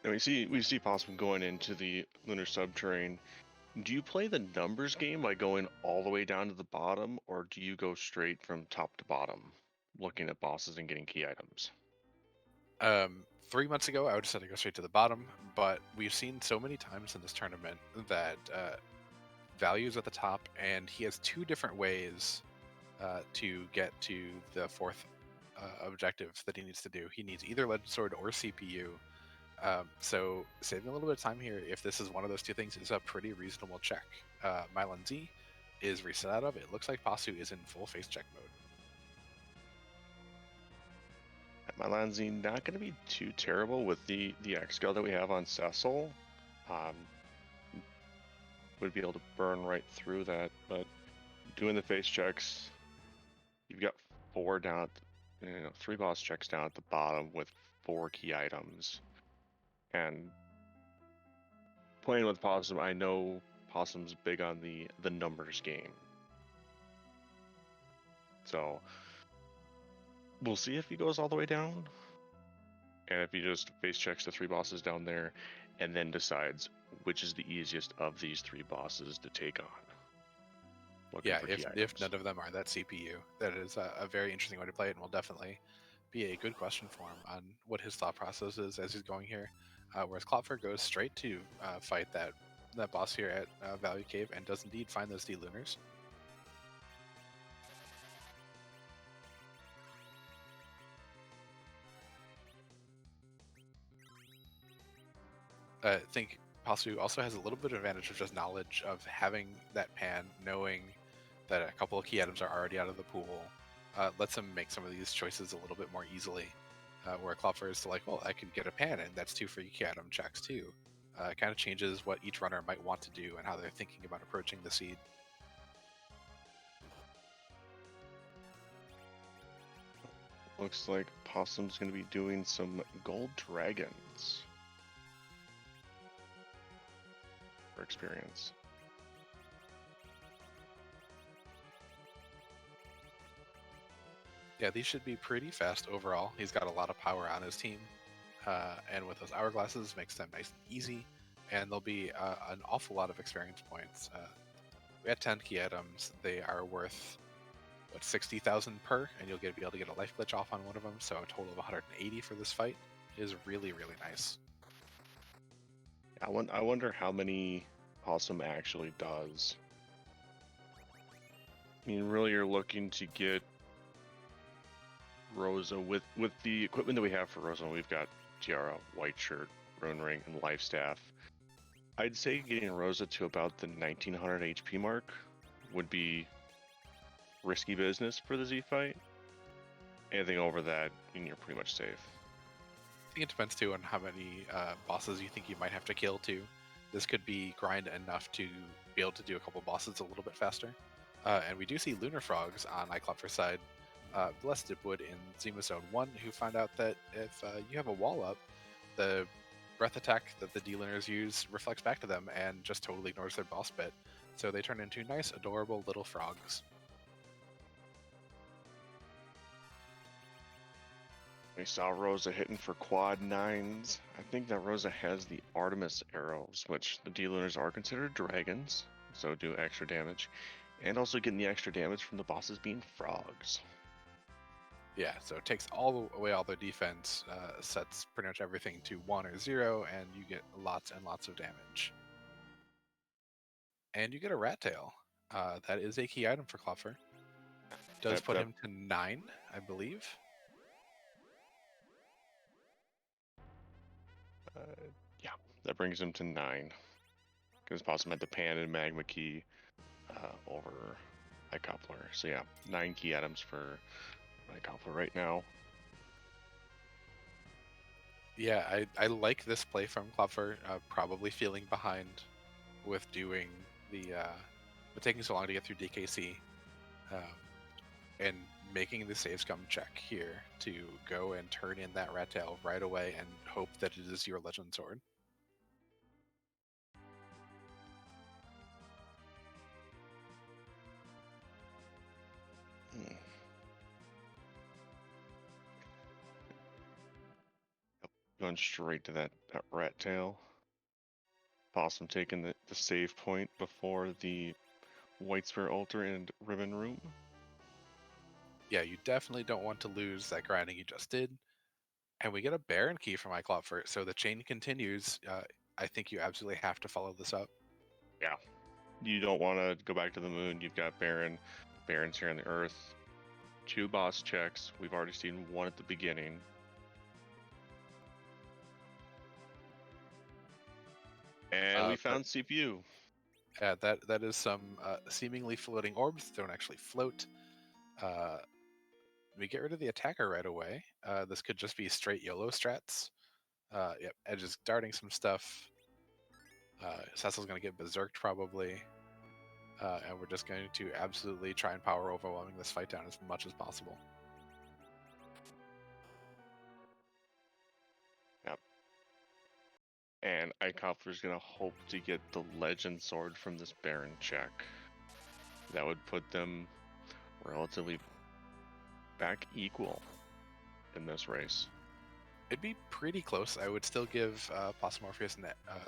And we see Possum going into the Lunar Subterrane. Do you play the numbers game by going all the way down to the bottom, or do you go straight from top to bottom, looking at bosses and getting key items? 3 months ago, I would have said to go straight to the bottom, but we've seen so many times in this tournament that Value's at the top, and he has two different ways to get to the fourth objective that he needs to do. He needs either Legend Sword or CPU. So saving a little bit of time here, if this is one of those two things, is a pretty reasonable check. Mylan Z is reset out of. It looks like Pasu is in full face check mode. Mylan not going to be too terrible with the X skill that we have on Cecil. Would be able to burn right through that, but doing the face checks, you've got four down, three boss checks down at the bottom with 4 key items. And playing with Possum, I know Possum's big on the numbers game. So we'll see if he goes all the way down. And if he just face checks the 3 bosses down there and then decides which is the easiest of these 3 bosses to take on. Yeah, if none of them are that CPU, that is a very interesting way to play it, and will definitely be a good question for him on what his thought process is as he's going here. Whereas EiKlopfer goes straight to fight that boss here at Value Cave and does indeed find those D Lunars. I think Pasu also has a little bit of advantage of just knowledge of having that pan, knowing that a couple of key items are already out of the pool, lets him make some of these choices a little bit more easily. where EiKlopfer is like, well, I could get a pan, and that's 2 free key item checks too. It kind of changes what each runner might want to do and how they're thinking about approaching the seed. Looks like Possum's going to be doing some gold dragons for experience. Yeah, these should be pretty fast overall. He's got a lot of power on his team, and with those hourglasses, makes them nice and easy. And there'll be an awful lot of experience points. We had 10 key items. They are worth what 60,000 per, and you'll be able to get a life glitch off on one of them. So a total of 180 for this fight is really nice. I wonder how many Possum actually does. I mean, really, you're looking to get Rosa with the equipment that we have for Rosa. We've got Tiara, White Shirt, Rune Ring, and Life Staff. I'd say getting Rosa to about the 1900 HP mark would be risky business for the Z fight. Anything over that, and you're pretty much safe. I think it depends too on how many bosses you think you might have to kill too. This could be grind enough to be able to do a couple bosses a little bit faster. And we do see Lunar Frogs on EiKlopfer's side. Blessed Wood in Zima Zone 1, who found out that if you have a wall up, the breath attack that the D-Lunars use reflects back to them and just totally ignores their boss bit. So they turn into nice, adorable little frogs. We saw Rosa hitting for quad 9s. I think that Rosa has the Artemis arrows, which the D-Lunars are considered dragons, so do extra damage. And also getting the extra damage from the bosses being frogs. Yeah, so it takes all away all their defense, sets pretty much everything to 1 or 0, and you get lots and lots of damage. And you get a Rat Tail. That is a key item for Klopfer. Does put him to 9, I believe. Yeah, that brings him to 9. Because Possum had the Pan and Magma Key over EiKlopfer. So yeah, 9 key items for EiKlopfer right now. Yeah, I like this play from Klopfer. Probably feeling behind with doing the with taking so long to get through DKC, and making the save scum check here to go and turn in that Rat Tail right away and hope that it is your Legend Sword. Going straight to that Rat Tail. Possum taking the save point before the White Sphere Altar and Ribbon Room. Yeah, you definitely don't want to lose that grinding you just did. And we get a Baron key from EiKlopfer, so the chain continues. I think you absolutely have to follow this up. Yeah. You don't want to go back to the moon. You've got Baron. Baron's here on the Earth. 2 boss checks. We've already seen 1 at the beginning. And we found CPU. Yeah, that is some seemingly floating orbs. Don't actually float. We get rid of the attacker right away. This could just be straight YOLO strats. Yep, Edge is darting some stuff. Cecil's going to get berserked probably. And we're just going to absolutely try and power overwhelming this fight down as much as possible. Yep. And EiKlopfer's going to hope to get the Legend Sword from this Baron check. That would put them relatively back equal in this race. It'd be pretty close. I would still give Possumorpheus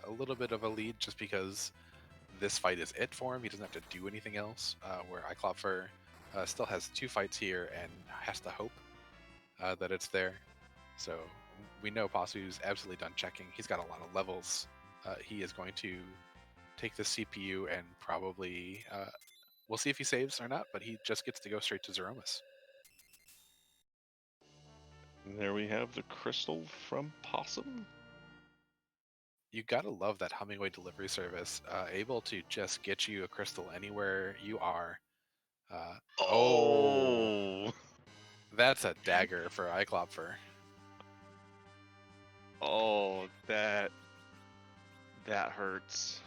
a little bit of a lead just because this fight is it for him. He doesn't have to do anything else, where EiKlopfer still has 2 fights here and has to hope that it's there. So we know Possu's absolutely done checking. He's got a lot of levels. He is going to take the CPU and probably, we'll see if he saves or not, but he just gets to go straight to Zeromus. There we have the crystal from Possum. You gotta love that Hummingway delivery service, able to just get you a crystal anywhere you are. Oh, that's a dagger for EiKlopfer. Oh, that hurts.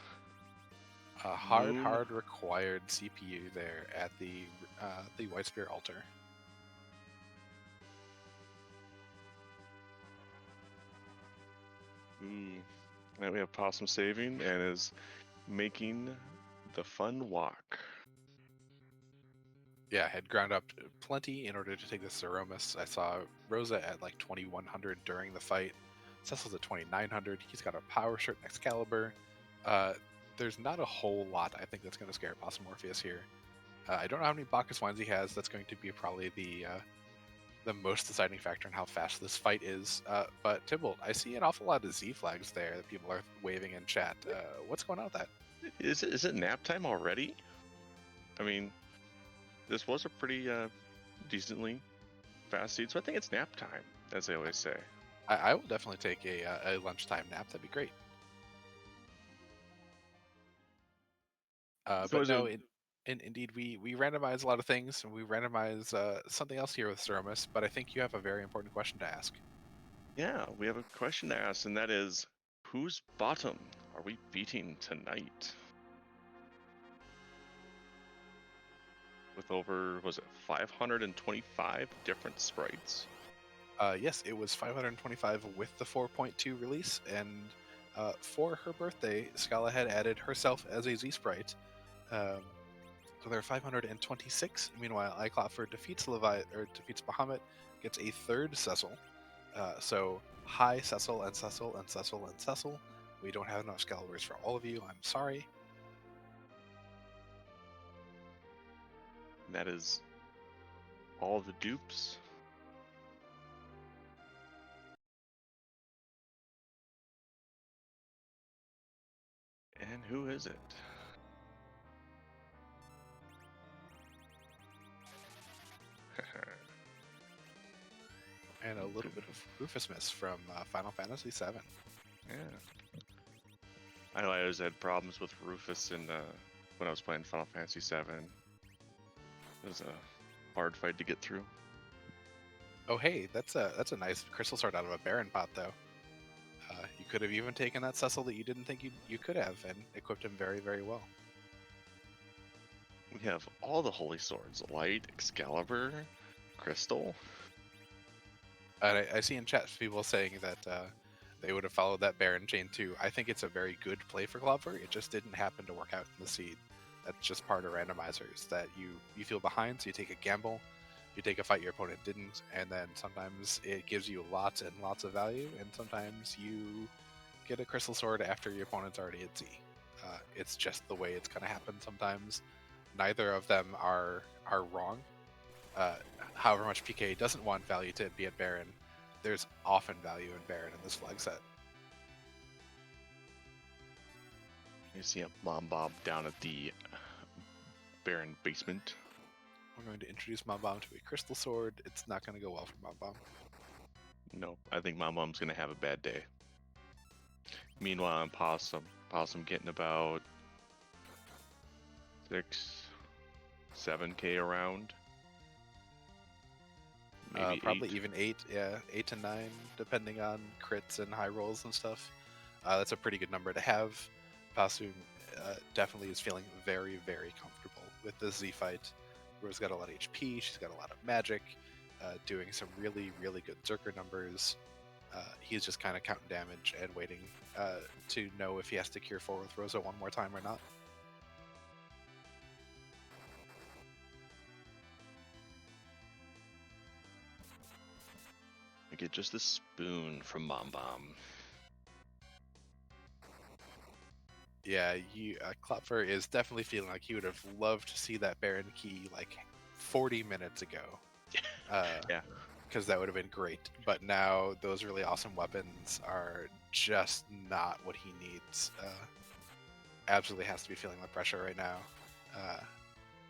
A hard, Moon. hard required CPU there at the White Spear altar. Ooh. Now we have Possum saving and is making the fun walk. Yeah, had ground up plenty in order to take the Ceromus. I saw Rosa at like 2100 during the fight. Cecil's at 2900. He's got a Power Shirt and Excalibur. There's not a whole lot I think that's going to scare Possumorpheus here. I don't know how many Bacchus Wines he has. That's going to be probably the most deciding factor in how fast this fight is. But Tybalt, I see an awful lot of Z flags there that people are waving in chat. What's going on with that? Is it nap time already? I mean, this was a pretty decently fast seed, so I think it's nap time, as they always say. I will definitely take a lunchtime nap. That'd be great. So But is no, it- indeed, we randomize a lot of things, and we randomize something else here with Ceromus, but I think you have a very important question to ask. Yeah, we have a question to ask, and that is, whose bottom are we beating tonight? With over, was it 525 different sprites? Yes, it was 525 with the 4.2 release, and for her birthday, Scala had added herself as a Z sprite. So there are 526. Meanwhile, EiKlopfer defeats defeats Bahamut, gets a third Cecil. So hi Cecil and Cecil and Cecil and Cecil. We don't have enough Excaliburs for all of you. I'm sorry. And that is all the dupes. And who is it? And a little bit of Rufus Miss from Final Fantasy VII. Yeah. I know I always had problems with Rufus in when I was playing Final Fantasy VII. It was a hard fight to get through. Oh hey, that's a nice crystal sword out of a Baron pot though. You could have even taken that Cecil that you didn't think you could have and equipped him very, very well. We have all the holy swords: Light, Excalibur, Crystal. And I see in chat people saying that they would have followed that Baron chain too. I think it's a very good play for Klopfer. It just didn't happen to work out in the seed. That's just part of randomizers, that you feel behind, so you take a gamble, you take a fight your opponent didn't, and then sometimes it gives you lots and lots of value, and sometimes you get a crystal sword after your opponent's already at Z. It's just the way it's going to happen sometimes. Neither of them are wrong. However much PK doesn't want value to be at Baron, there's often value in Baron in this flag set. You see a Mom Bob down at the Baron basement. We're going to introduce Mom Bomb to a crystal sword. It's not going to go well for Mom Bomb. No, I think my mom's gonna have a bad day. Meanwhile, I'm Possum getting about 7K around. Maybe Probably 8. even 8, yeah, 8 to 9, depending on crits and high rolls and stuff. That's a pretty good number to have. Possum definitely is feeling very, very comfortable with this Z fight. Ro's got a lot of HP, she's got a lot of magic, doing some really, really good Zerker numbers. He's just kind of counting damage and waiting to know if he has to cure 4 with Rosa one more time or not. I get just a spoon from Mom Bomb. Yeah, Klopfer is definitely feeling like he would have loved to see that Baron key like 40 minutes ago. Yeah. Because that would have been great. But now those really awesome weapons are just not what he needs. Absolutely has to be feeling the pressure right now.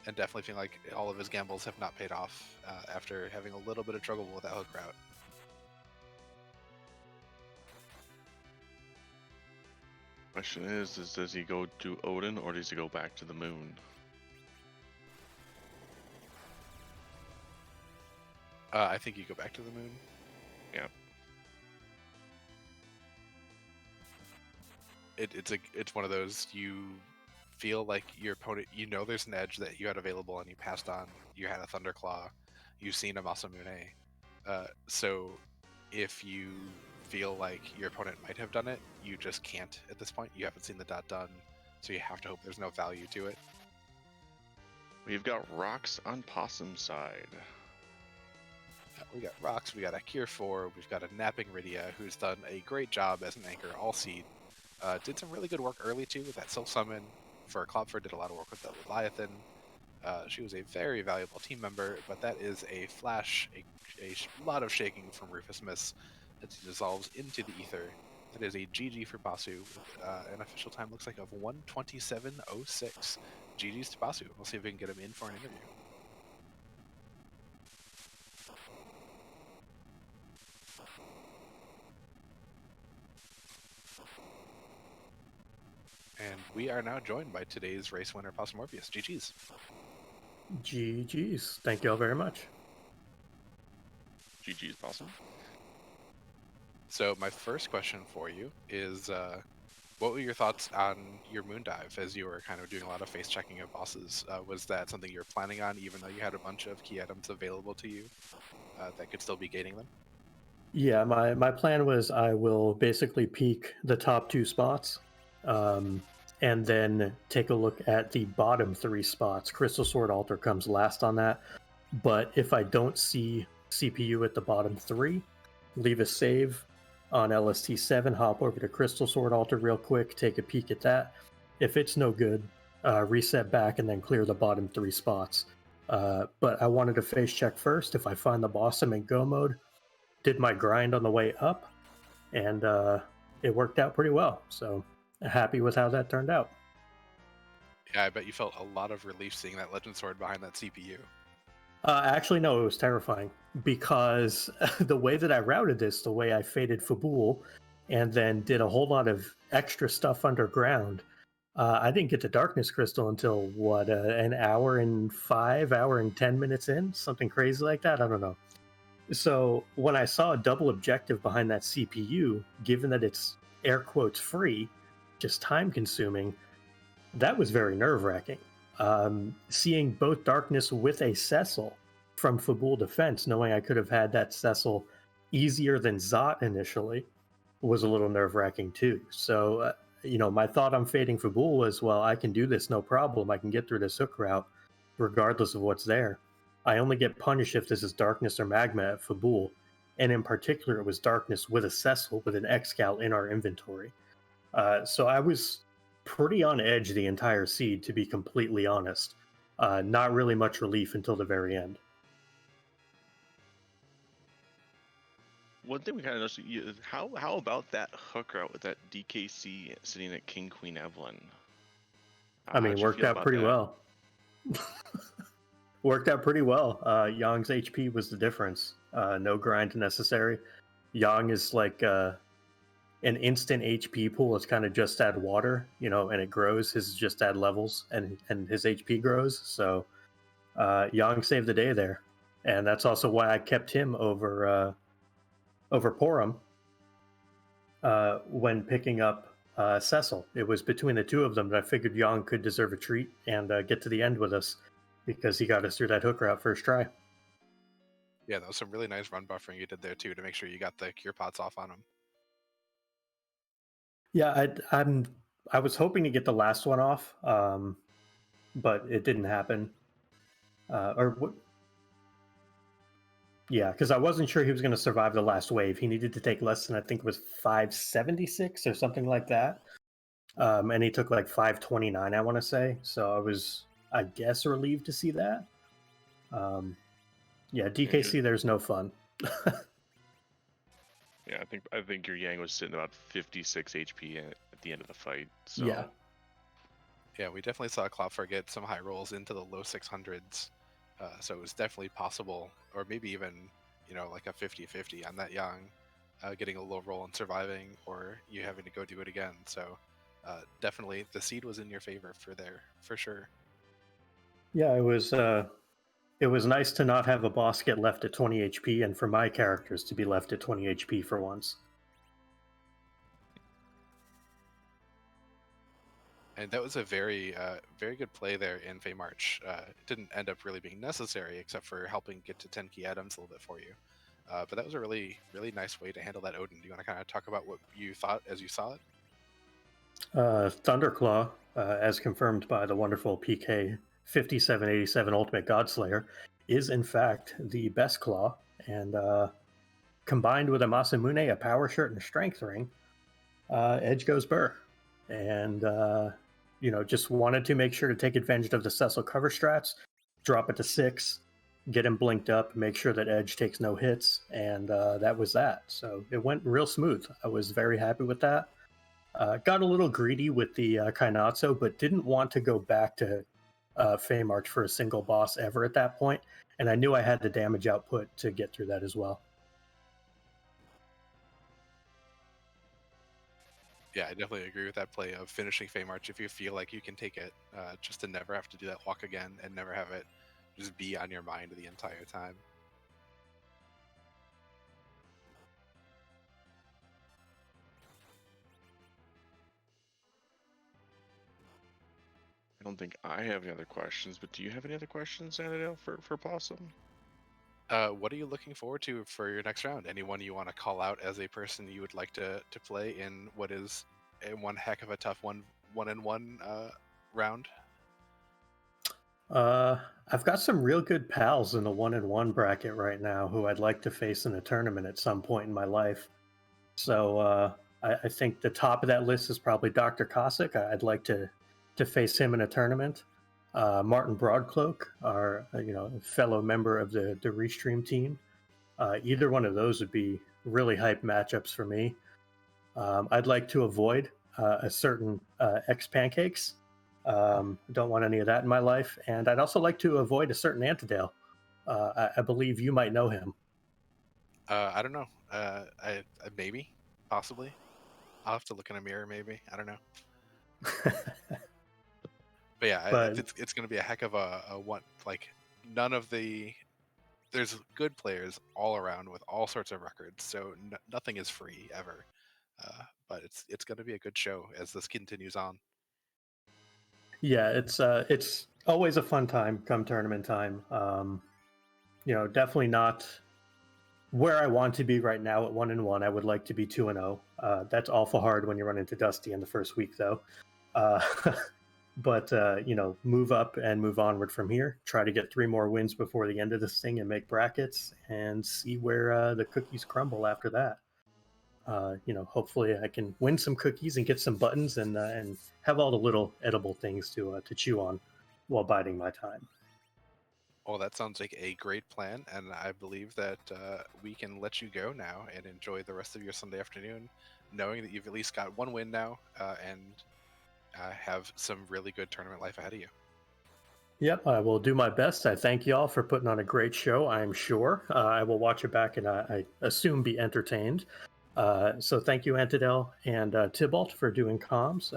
And definitely feeling like all of his gambles have not paid off after having a little bit of trouble with that hook route. Question is does he go to Odin or does he go back to the moon? I think you go back to the moon. Yeah. it's one of those, you feel like your opponent, there's an edge that you had available and you passed on. You had a Thunderclaw, you've seen a Masamune. So if you feel like your opponent might have done it, you just can't at this point. You haven't seen the dot done, so you have to hope there's no value to it. We've got rocks on Possum side. We got rocks, we got a Cure 4, we've got a Napping Rydia, who's done a great job as an anchor all seed. Did some really good work early too with that Silk Summon. For EiKlopfer, did a lot of work with the Leviathan. She was a very valuable team member, but that is a flash, a lot of shaking from Rufus Miss as he dissolves into the ether. That is a GG for Basu. An official time looks like of 1:27:06. GG's to Basu. We'll see if we can get him in for an interview. And we are now joined by today's race winner, Possumorpheus. GG's. GG's. Thank you all very much. GG's Possum. So my first question for you is, what were your thoughts on your moon dive as you were kind of doing a lot of face checking of bosses? Was that something you were planning on, even though you had a bunch of key items available to you that could still be gating them? Yeah, my plan was I will basically peek the top 2 spots, and then take a look at the bottom 3 spots. Crystal Sword Altar comes last on that, but if I don't see CPU at the bottom 3, leave a save on LST7, hop over to Crystal Sword Altar real quick, take a peek at that. If it's no good, reset back and then clear the bottom 3 spots. But I wanted to face check first. If I find the boss, I'm in go mode. Did my grind on the way up, and it worked out pretty well. So happy with how that turned out. Yeah, I bet you felt a lot of relief seeing that Legend Sword behind that CPU. Actually, no, it was terrifying because the way that I routed this, the way I faded Fabul, and then did a whole lot of extra stuff underground, I didn't get the Darkness Crystal until, what, an hour and 10 minutes in? Something crazy like that? I don't know. So when I saw a double objective behind that CPU, given that it's air quotes free, just time consuming, that was very nerve-wracking. Seeing both Darkness with a Cecil from Fabul Defense, knowing I could have had that Cecil easier than Zot initially, was a little nerve-wracking too. So, my thought on fading Fabul was, well, I can do this, no problem. I can get through this hook route regardless of what's there. I only get punished if this is Darkness or Magma at Fabul, and in particular, it was Darkness with a Cecil with an Excal in our inventory. So I was pretty on edge the entire seed, to be completely honest. Not really much relief until the very end. One thing we kind of noticed, how about that hook route with that DKC sitting at King Queen Evelyn? I mean, worked out pretty well. Worked out pretty well. Yang's HP was the difference. No grind necessary. Yang is like an instant HP pool. It's kind of just add water, and it grows. His is just add levels, and his HP grows. So Yang saved the day there, and that's also why I kept him over Porum when picking up Cecil. It was between the two of them that I figured Yang could deserve a treat and get to the end with us, because he got us through that hook route first try. Yeah, that was some really nice run buffering you did there too to make sure you got the cure pots off on him. Yeah, I was hoping to get the last one off, but it didn't happen. Yeah, because I wasn't sure he was going to survive the last wave. He needed to take less than, I think it was 576 or something like that. And he took like 529, I want to say. So I was, I guess, relieved to see that. Yeah, DKC, there's no fun. Yeah, I think your Yang was sitting about 56 HP at the end of the fight. So. Yeah, we definitely saw EiKlopfer get some high rolls into the low 600s. So it was definitely possible, or maybe even, like a 50-50 on that Yang, getting a low roll and surviving, or you having to go do it again. So definitely the seed was in your favor for sure. Yeah, it was nice to not have a boss get left at 20 HP, and for my characters to be left at 20 HP for once. And that was a very good play there in Fey March. It didn't end up really being necessary, except for helping get to 10 key items a little bit for you. But that was a really nice way to handle that Odin. Do you want to kind of talk about what you thought as you saw it? Thunderclaw, as confirmed by the wonderful PK 5787 Ultimate Godslayer, is in fact the best claw, and combined with a Masamune, a power shirt, and a strength ring, Edge goes Burr. And, just wanted to make sure to take advantage of the Cecil cover strats, drop it to 6, get him blinked up, make sure that Edge takes no hits, and that was that. So it went real smooth. I was very happy with that. Got a little greedy with the Kainatsu, but didn't want to go back to Fey March for a single boss ever at that point, and I knew I had the damage output to get through that as well. Yeah, I definitely agree with that play of finishing Fey March if you feel like you can take it, just to never have to do that walk again and never have it just be on your mind the entire time. I don't think I have any other questions, but do you have any other questions, Annadale, for Possum? What are you looking forward to for your next round? Anyone you want to call out as a person you would like to play in what is one heck of a tough one-in-one round? I've got some real good pals in the 1-in-1 bracket right now who I'd like to face in a tournament at some point in my life. So I think the top of that list is probably Dr. Cossack. I'd like to face him in a tournament. Martin Broadcloak, our fellow member of the Restream team. Either one of those would be really hype matchups for me. I'd like to avoid a certain X Pancakes. Don't want any of that in my life. And I'd also like to avoid a certain Antidale. I believe you might know him. I don't know. I maybe, possibly. I'll have to look in a mirror. Maybe, I don't know. But yeah, But it's going to be a heck of a one. Like none of the there's good players all around with all sorts of records, so nothing is free ever. But it's going to be a good show as this continues on. yeah, it's always a fun time come tournament time. Definitely not where I want to be right now at 1-in-1. I would like to be 2-0. That's awful hard when you run into Dusty in the first week, though. Uh, but move up and move onward from here. Try to get 3 more wins before the end of this thing and make brackets and see where the cookies crumble after that. Hopefully I can win some cookies and get some buttons and have all the little edible things to chew on while biding my time. Well, that sounds like a great plan, and I believe that we can let you go now and enjoy the rest of your Sunday afternoon, knowing that you've at least got 1 win now and have some really good tournament life ahead of you. Yep, I will do my best. I thank you all for putting on a great show, I'm sure. I will watch it back and I assume be entertained. So thank you, Antidel and Tybalt, for doing comms.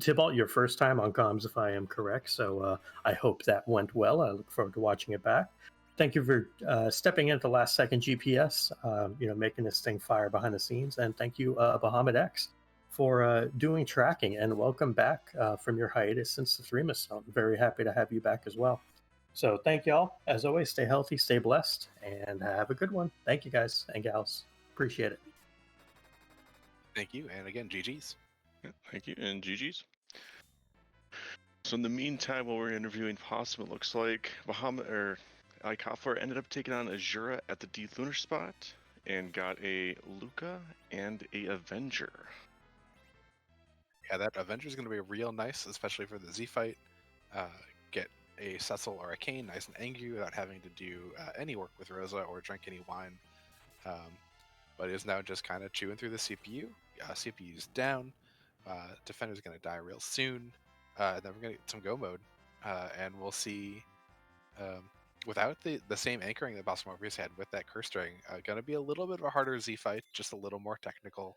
Tybalt, your first time on comms, if I am correct. So I hope that went well. I look forward to watching it back. Thank you for stepping in at the last second GPS, making this thing fire behind the scenes. And thank you, Bahamut X, for doing tracking. And welcome back from your hiatus since the Threemas. I'm very happy to have you back as well. So thank y'all. As always, stay healthy, stay blessed, and have a good one. Thank you, guys and gals. Appreciate it. Thank you, and again, GG's. Yeah, thank you, and GG's. So in the meantime, while we're interviewing Possum, it looks like EiKlopfer ended up taking on Azura at the D Lunar spot and got a Luca and a Avenger. Yeah, that Avenger is going to be real nice, especially for the Z fight. Get a Cecil or a Kane nice and angry without having to do any work with Rosa or drink any wine. But is now just kind of chewing through the CPU. CPU's down. Defender's going to die real soon. Then we're going to get some go mode. And we'll see, without the same anchoring that Possumorpheus had with that curse string, going to be a little bit of a harder Z fight, just a little more technical.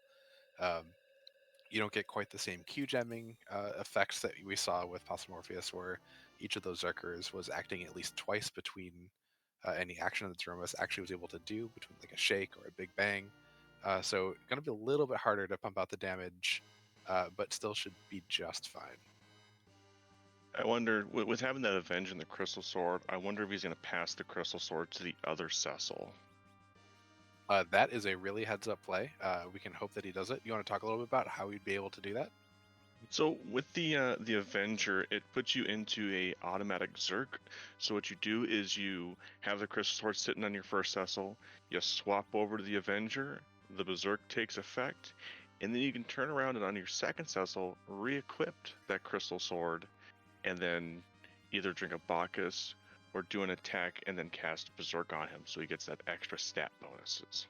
You don't get quite the same Q gemming effects that we saw with Possumorpheus, where each of those Zerkers was acting at least twice between any action that Zeromus actually was able to do, between like a shake or a big bang. So going to be a little bit harder to pump out the damage, but still should be just fine. I wonder, with having that Avenge and the Crystal Sword, I wonder if he's going to pass the Crystal Sword to the other Cecil. That is a really heads-up play. We can hope that he does it. You want to talk a little bit about how he'd be able to do that? So with the Avenger, it puts you into a automatic Zerk. So what you do is you have the Crystal Sword sitting on your first Cecil, you swap over to the Avenger, the Berserk takes effect, and then you can turn around and on your second Cecil, re-equip that Crystal Sword, and then either drink a Bacchus or do an attack and then cast Berserk on him, so he gets that extra stat bonuses.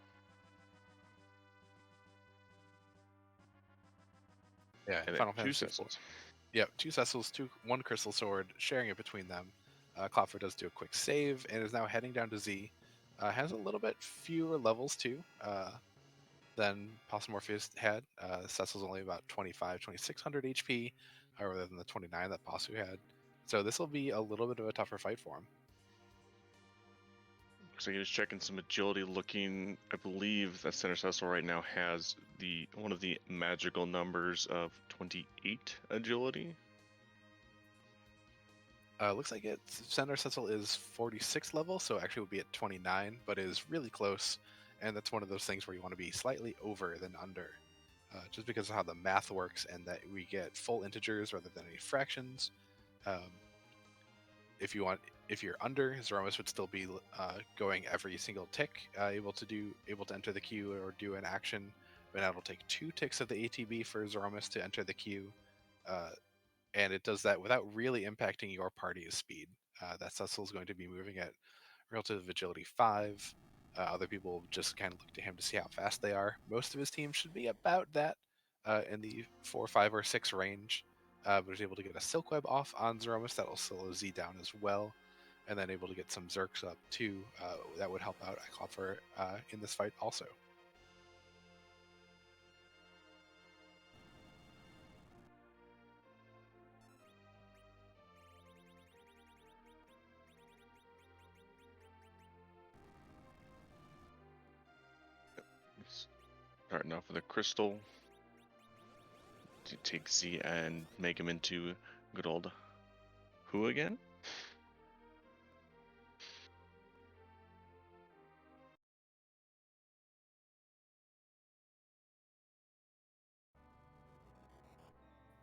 Yeah, And then Final two Fantasy IV. Cecils. Yep, 2 Cecils, one Crystal Sword, sharing it between them. Klopfer does do a quick save and is now heading down to Z. Has a little bit fewer levels too than Possumorpheus had. Cecil's only about 2600 HP, rather than the 29 that Possu had. So this will be a little bit of a tougher fight for him. So you're just checking some agility looking. I believe that Center Cecil right now has one of the magical numbers of 28 agility. Looks like Center Cecil is 46 level, so actually would be at 29, but is really close. And that's one of those things where you want to be slightly over than under, just because of how the math works and that we get full integers rather than any fractions. If you're under, Zeromus would still be going every single tick, able to enter the queue or do an action. But now it'll take 2 ticks of the ATB for Zeromus to enter the queue, and it does that without really impacting your party's speed. That Cecil is going to be moving at relative agility 5. Other people just kind of look to him to see how fast they are. Most of his team should be about that, in the 4, 5, or 6 range. But he's able to get a Silk Web off on Zeromus that'll slow Z down as well, and then able to get some Zerks up too. That would help out EiKlopfer in this fight also. Starting off with a crystal to take Z and make him into good old who again?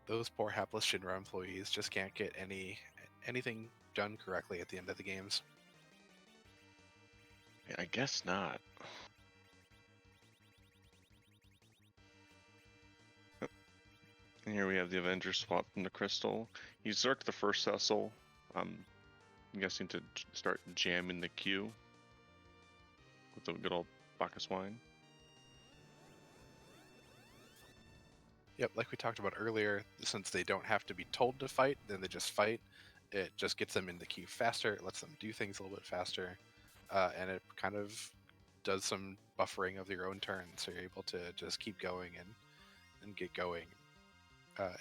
Those poor hapless Shinra employees just can't get anything done correctly at the end of the games. I guess not. And here we have the Avenger swap from the crystal. He zerked the first Cecil. I'm guessing to start jamming the queue with the good old Bacchus wine. Yep, like we talked about earlier, since they don't have to be told to fight, then they just fight. It just gets them in the queue faster, it lets them do things a little bit faster, and it kind of does some buffering of your own turn, so you're able to just keep going and get going,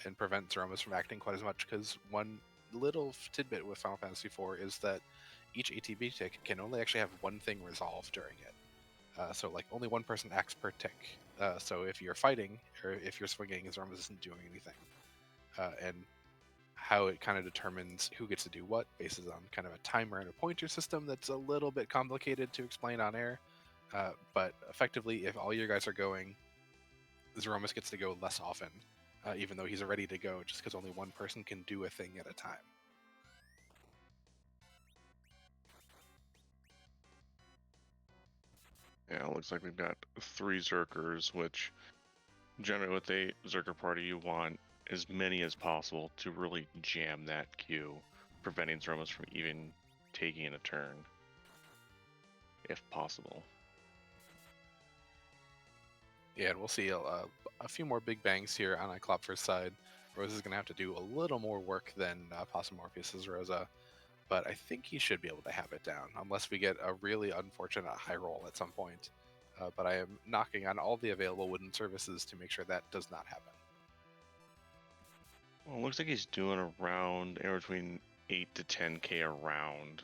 and prevent Zeromus from acting quite as much, because one little tidbit with Final Fantasy IV is that each ATB tick can only actually have one thing resolve during it. So like only one person acts per tick. So if you're fighting or if you're swinging, Zeromus isn't doing anything. And how it kind of determines who gets to do what bases on kind of a timer and a pointer system that's a little bit complicated to explain on air. But effectively, if all your guys are going, Zeromus gets to go less often, even though he's ready to go, just because only one person can do a thing at a time. Yeah, it looks like we've got 3 Zerkers, which generally with a Zerker party you want as many as possible to really jam that queue, preventing Zeromus from even taking a turn, if possible. Yeah, and we'll see a few more big bangs here on EiKlopfer's side. Rose is going to have to do a little more work than Possumorpheus' Rosa, but I think he should be able to have it down, unless we get a really unfortunate high roll at some point. But I am knocking on all the available wooden services to make sure that does not happen. Well, it looks like he's doing around anywhere between 8 to 10k a round.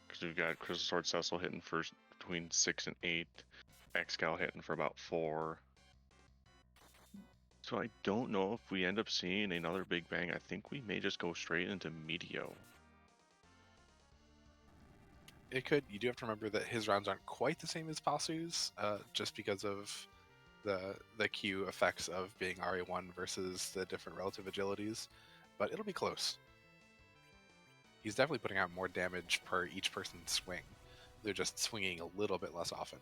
Because we've got Crystal Sword Cecil hitting for between 6 and 8, Excal hitting for about 4. So So I don't know if we end up seeing another Big Bang. I think we may just go straight into Meteo. It could. You do have to remember that his rounds aren't quite the same as Pasu's, just because of the Q effects of being RA1 versus the different relative agilities, but it'll be close. He's definitely putting out more damage per each person's swing. They're just swinging a little bit less often.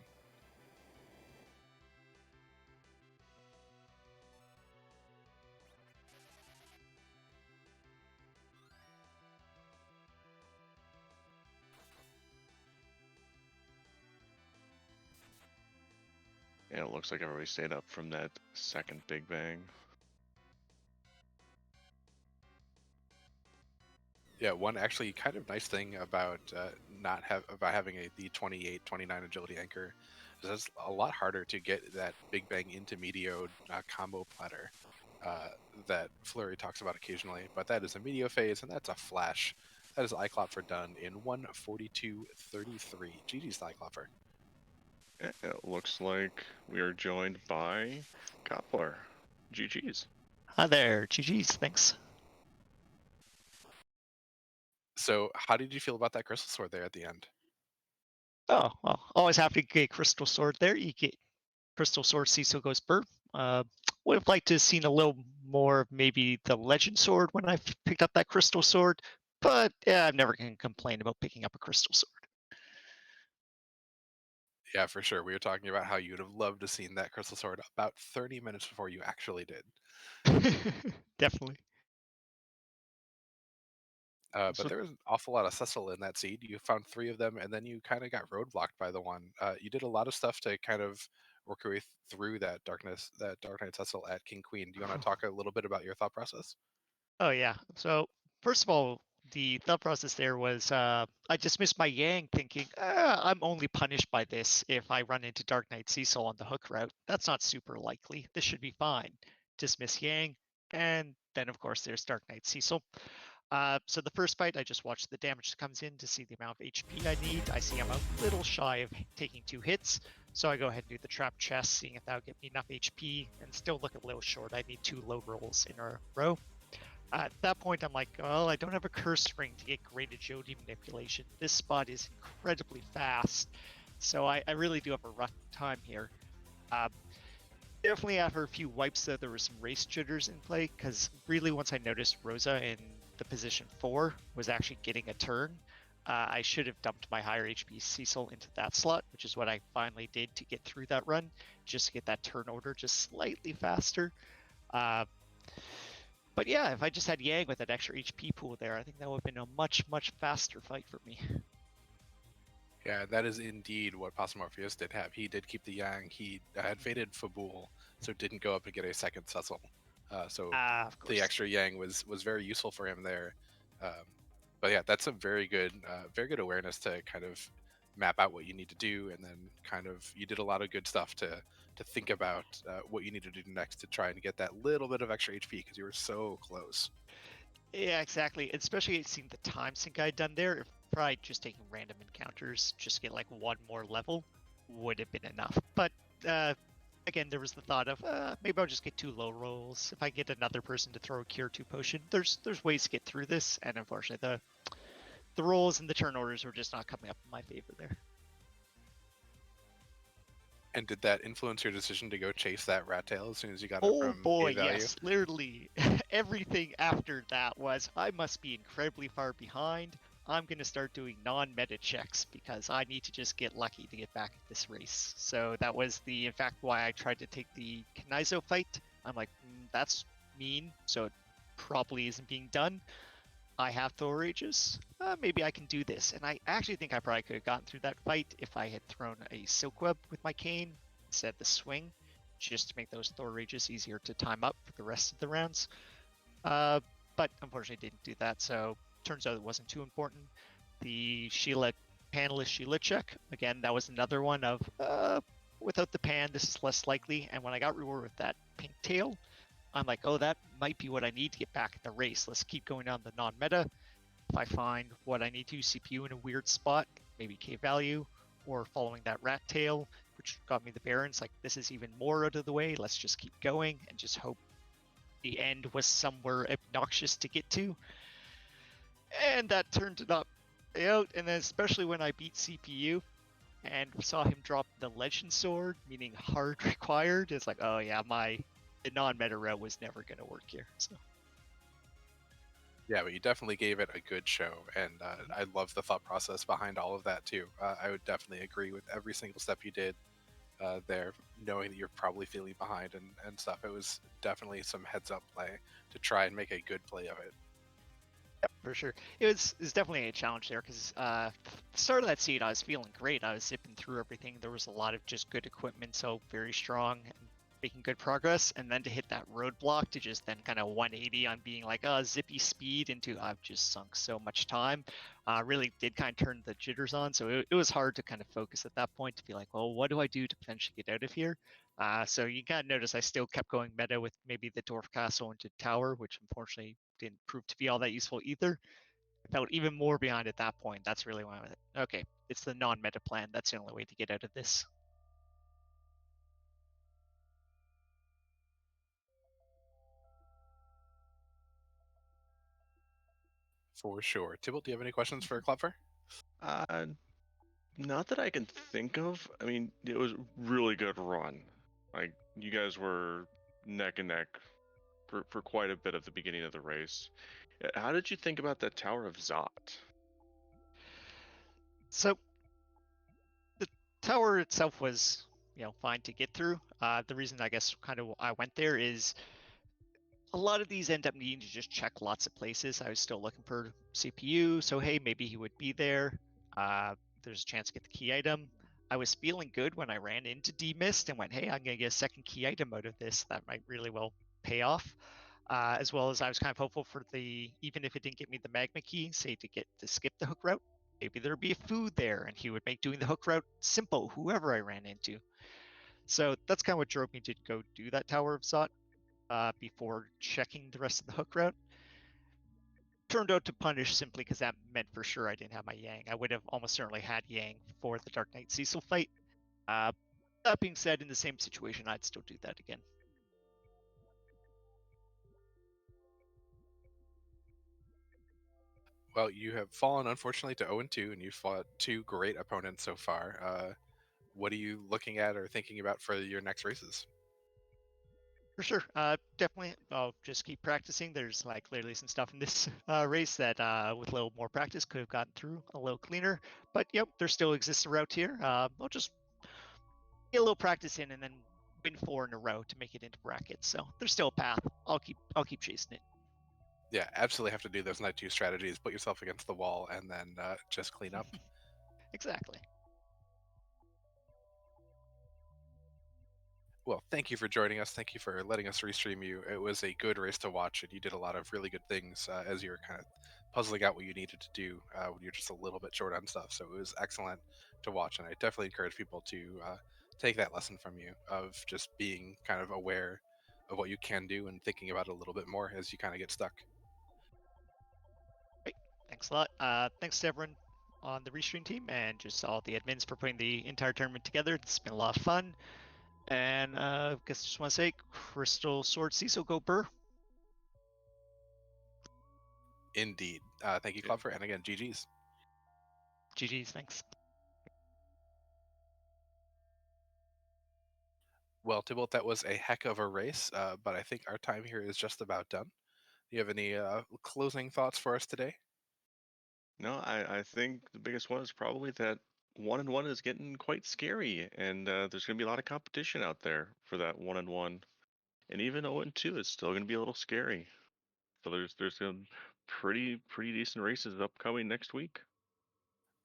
Yeah, it looks like everybody stayed up from that second Big Bang. Yeah, one actually kind of nice thing about about having the 28, 29 agility anchor is it's a lot harder to get that Big Bang into Meteo combo platter that Flurry talks about occasionally. But that is a Meteo phase, and that's a flash. That is EiKlopfer done in 1:42:33. GG's EiKlopfer. It looks like we are joined by Koppler. GG's. Hi there, GG's, thanks. So, how did you feel about that crystal sword there at the end? Oh, well, always happy to get Crystal Sword there. You get Crystal Sword, Cecil goes burp. Would have liked to have seen a little more of maybe the Legend Sword when I picked up that Crystal Sword, but yeah, I'm never going to complain about picking up a Crystal Sword. Yeah, for sure. We were talking about how you would have loved to have seen that crystal sword about 30 minutes before you actually did. Definitely. But there was an awful lot of Cecil in that seed. You found 3 of them, and then you kind of got roadblocked by the one. You did a lot of stuff to kind of work your way through that Dark Knight Cecil at King Queen. Do you want to talk a little bit about your thought process? Oh yeah. So first of all, the thought process there was I dismissed my Yang, thinking I'm only punished by this if I run into Dark Knight Cecil on the hook route. That's not super likely. This should be fine. Dismiss Yang, and then of course there's Dark Knight Cecil. So the first fight, I just watch the damage that comes in to see the amount of HP I need. I see I'm a little shy of taking 2 hits, so I go ahead and do the trap chest, seeing if that'll get me enough HP, and still look a little short. I need 2 low rolls in a row. At that point, I'm like, well, I don't have a curse ring to get great agility manipulation. This spot is incredibly fast, so I really do have a rough time here. Definitely after a few wipes, though, there were some race jitters in play, because really once I noticed Rosa in the position 4 was actually getting a turn, I should have dumped my higher HP Cecil into that slot, which is what I finally did to get through that run, just to get that turn order just slightly faster. But yeah, if I just had Yang with that extra HP pool there, I think that would have been a much, much faster fight for me. Yeah, that is indeed what Possumorpheus did have. He did keep the Yang. He had faded Fabul, so didn't go up and get a second Cecil. So the extra Yang was very useful for him there. But yeah, that's a very good awareness to kind of map out what you need to do, and then kind of you did a lot of good stuff to think about what you need to do next to try and get that little bit of extra HP because you were so close. Yeah, exactly. Especially seeing the time sync I'd done there. If probably just taking random encounters, just to get like 1 more level, would have been enough. But again, there was the thought of maybe I'll just get 2 low rolls. If I get another person to throw a Cure 2 potion, there's ways to get through this. And unfortunately, the rolls and the turn orders were just not coming up in my favor there. And did that influence your decision to go chase that rat tail as soon as you got it Oh from boy, A value? yes, literally everything after that was I must be incredibly far behind. I'm going to start doing non-meta checks because I need to just get lucky to get back at this race. So that was in fact, why I tried to take the Kanizo fight. I'm like, that's mean, so it probably isn't being done. I have Thor Rages. Maybe I can do this. And I actually think I probably could have gotten through that fight if I had thrown a Silk Web with my cane instead of the swing, just to make those Thor Rages easier to time up for the rest of the rounds. But unfortunately didn't do that, so turns out it wasn't too important. The Sheila panelist Sheila check, again, that was another one of without the pan, this is less likely. And when I got rewarded with that pink tail, I'm like, oh, that might be what I need to get back at the race. Let's keep going on the non-meta. If I find what I need to, CPU in a weird spot, maybe K value, or following that rat tail, which got me the Barons, like this is even more out of the way. Let's just keep going and just hope the end was somewhere obnoxious to get to. And that turned it up out, and then especially when I beat CPU and saw him drop the legend sword, meaning hard required, it's like, oh yeah, the non-meta route was never going to work here. So Yeah, but you definitely gave it a good show, and I love the thought process behind all of that too. I would definitely agree with every single step you did there, knowing that you're probably feeling behind and stuff. It was definitely some heads up play to try and make a good play of it. for sure, it's definitely a challenge there because the start of that seed, I was feeling great. I was zipping through everything. There was a lot of just good equipment, so very strong and making good progress. And then to hit that roadblock, to just then kind of 180 on being like, zippy speed into I've just sunk so much time, really did kind of turn the jitters on. So it was hard to kind of focus at that point to be like, well, what do I do to potentially get out of here? So you kind of notice I still kept going meta with maybe the Dwarf Castle into Tower, which unfortunately didn't prove to be all that useful either. I felt even more behind at that point. That's really why I was like, okay, it's the non-meta plan. That's the only way to get out of this. For sure. Tybalt, do you have any questions for Klopfer? Uh, Not that I can think of. I mean, it was a really good run. Like, you guys were neck and neck for quite a bit at the beginning of the race. How did you think about that Tower of Zot? So the tower itself was, fine to get through. The reason I guess kind of I went there is a lot of these end up needing to just check lots of places. I was still looking for CPU, so hey, maybe he would be there. There's a chance to get the key item. I was feeling good when I ran into D-Mist and went, hey, I'm going to get a second key item out of this. That might really well pay off. As well as I was kind of hopeful for even if it didn't get me the magma key, say to skip the hook route, maybe there'd be a food there and he would make doing the hook route simple, whoever I ran into. So that's kind of what drove me to go do that Tower of Zot before checking the rest of the hook route. Turned out to punish simply because that meant for sure I didn't have my Yang. I would have almost certainly had Yang for the Dark Knight Cecil fight. That being said, in the same situation, I'd still do that again. Well, you have fallen unfortunately to 0-2, and you fought two great opponents so far. What are you looking at or thinking about for your next races? For sure. Definitely. I'll just keep practicing. There's clearly some stuff in this race that with a little more practice could have gotten through a little cleaner. But yep, there still exists a route here. I'll just get a little practice in and then win 4 in a row to make it into brackets. So there's still a path. I'll keep chasing it. Yeah, absolutely have to do those night 2 strategies. Put yourself against the wall and then just clean up. Exactly. Well, thank you for joining us. Thank you for letting us restream you. It was a good race to watch, and you did a lot of really good things as you were kind of puzzling out what you needed to do when you're just a little bit short on stuff. So it was excellent to watch, and I definitely encourage people to take that lesson from you of just being kind of aware of what you can do and thinking about it a little bit more as you kind of get stuck. Great. Thanks a lot. Thanks to everyone on the restream team and just all the admins for putting the entire tournament together. It's been a lot of fun. And I guess just want to say, Crystal Sword Cecil, go Burr. Indeed. Thank you, Yeah. Klopfer, and again, GG's. GG's, thanks. Well, Tybalt, that was a heck of a race, but I think our time here is just about done. Do you have any closing thoughts for us today? No, I think the biggest one is probably that 1-1 is getting quite scary, and there's going to be a lot of competition out there for that 1-1, and even 0-2 is still going to be a little scary. So there's some pretty decent races upcoming next week.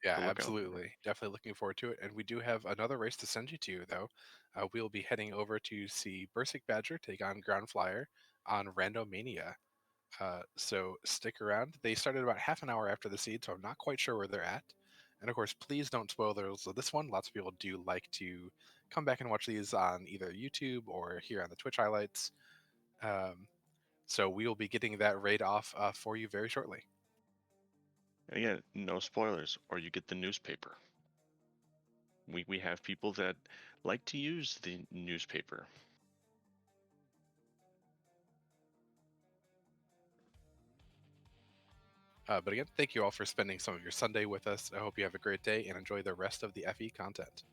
Yeah, To look out for. absolutely. Definitely looking forward to it. And we do have another race to send you to, though. We'll be heading over to see Bursic Badger take on Ground Flyer on Randomania. So stick around. They started about half an hour after the seed, so I'm not quite sure where they're at. And of course, please don't spoil the rules of this one. Lots of people do like to come back and watch these on either YouTube or here on the Twitch highlights. So we will be getting that raid off for you very shortly. And again, no spoilers, or you get the newspaper. We have people that like to use the newspaper. But again, thank you all for spending some of your Sunday with us. I hope you have a great day and enjoy the rest of the FE content.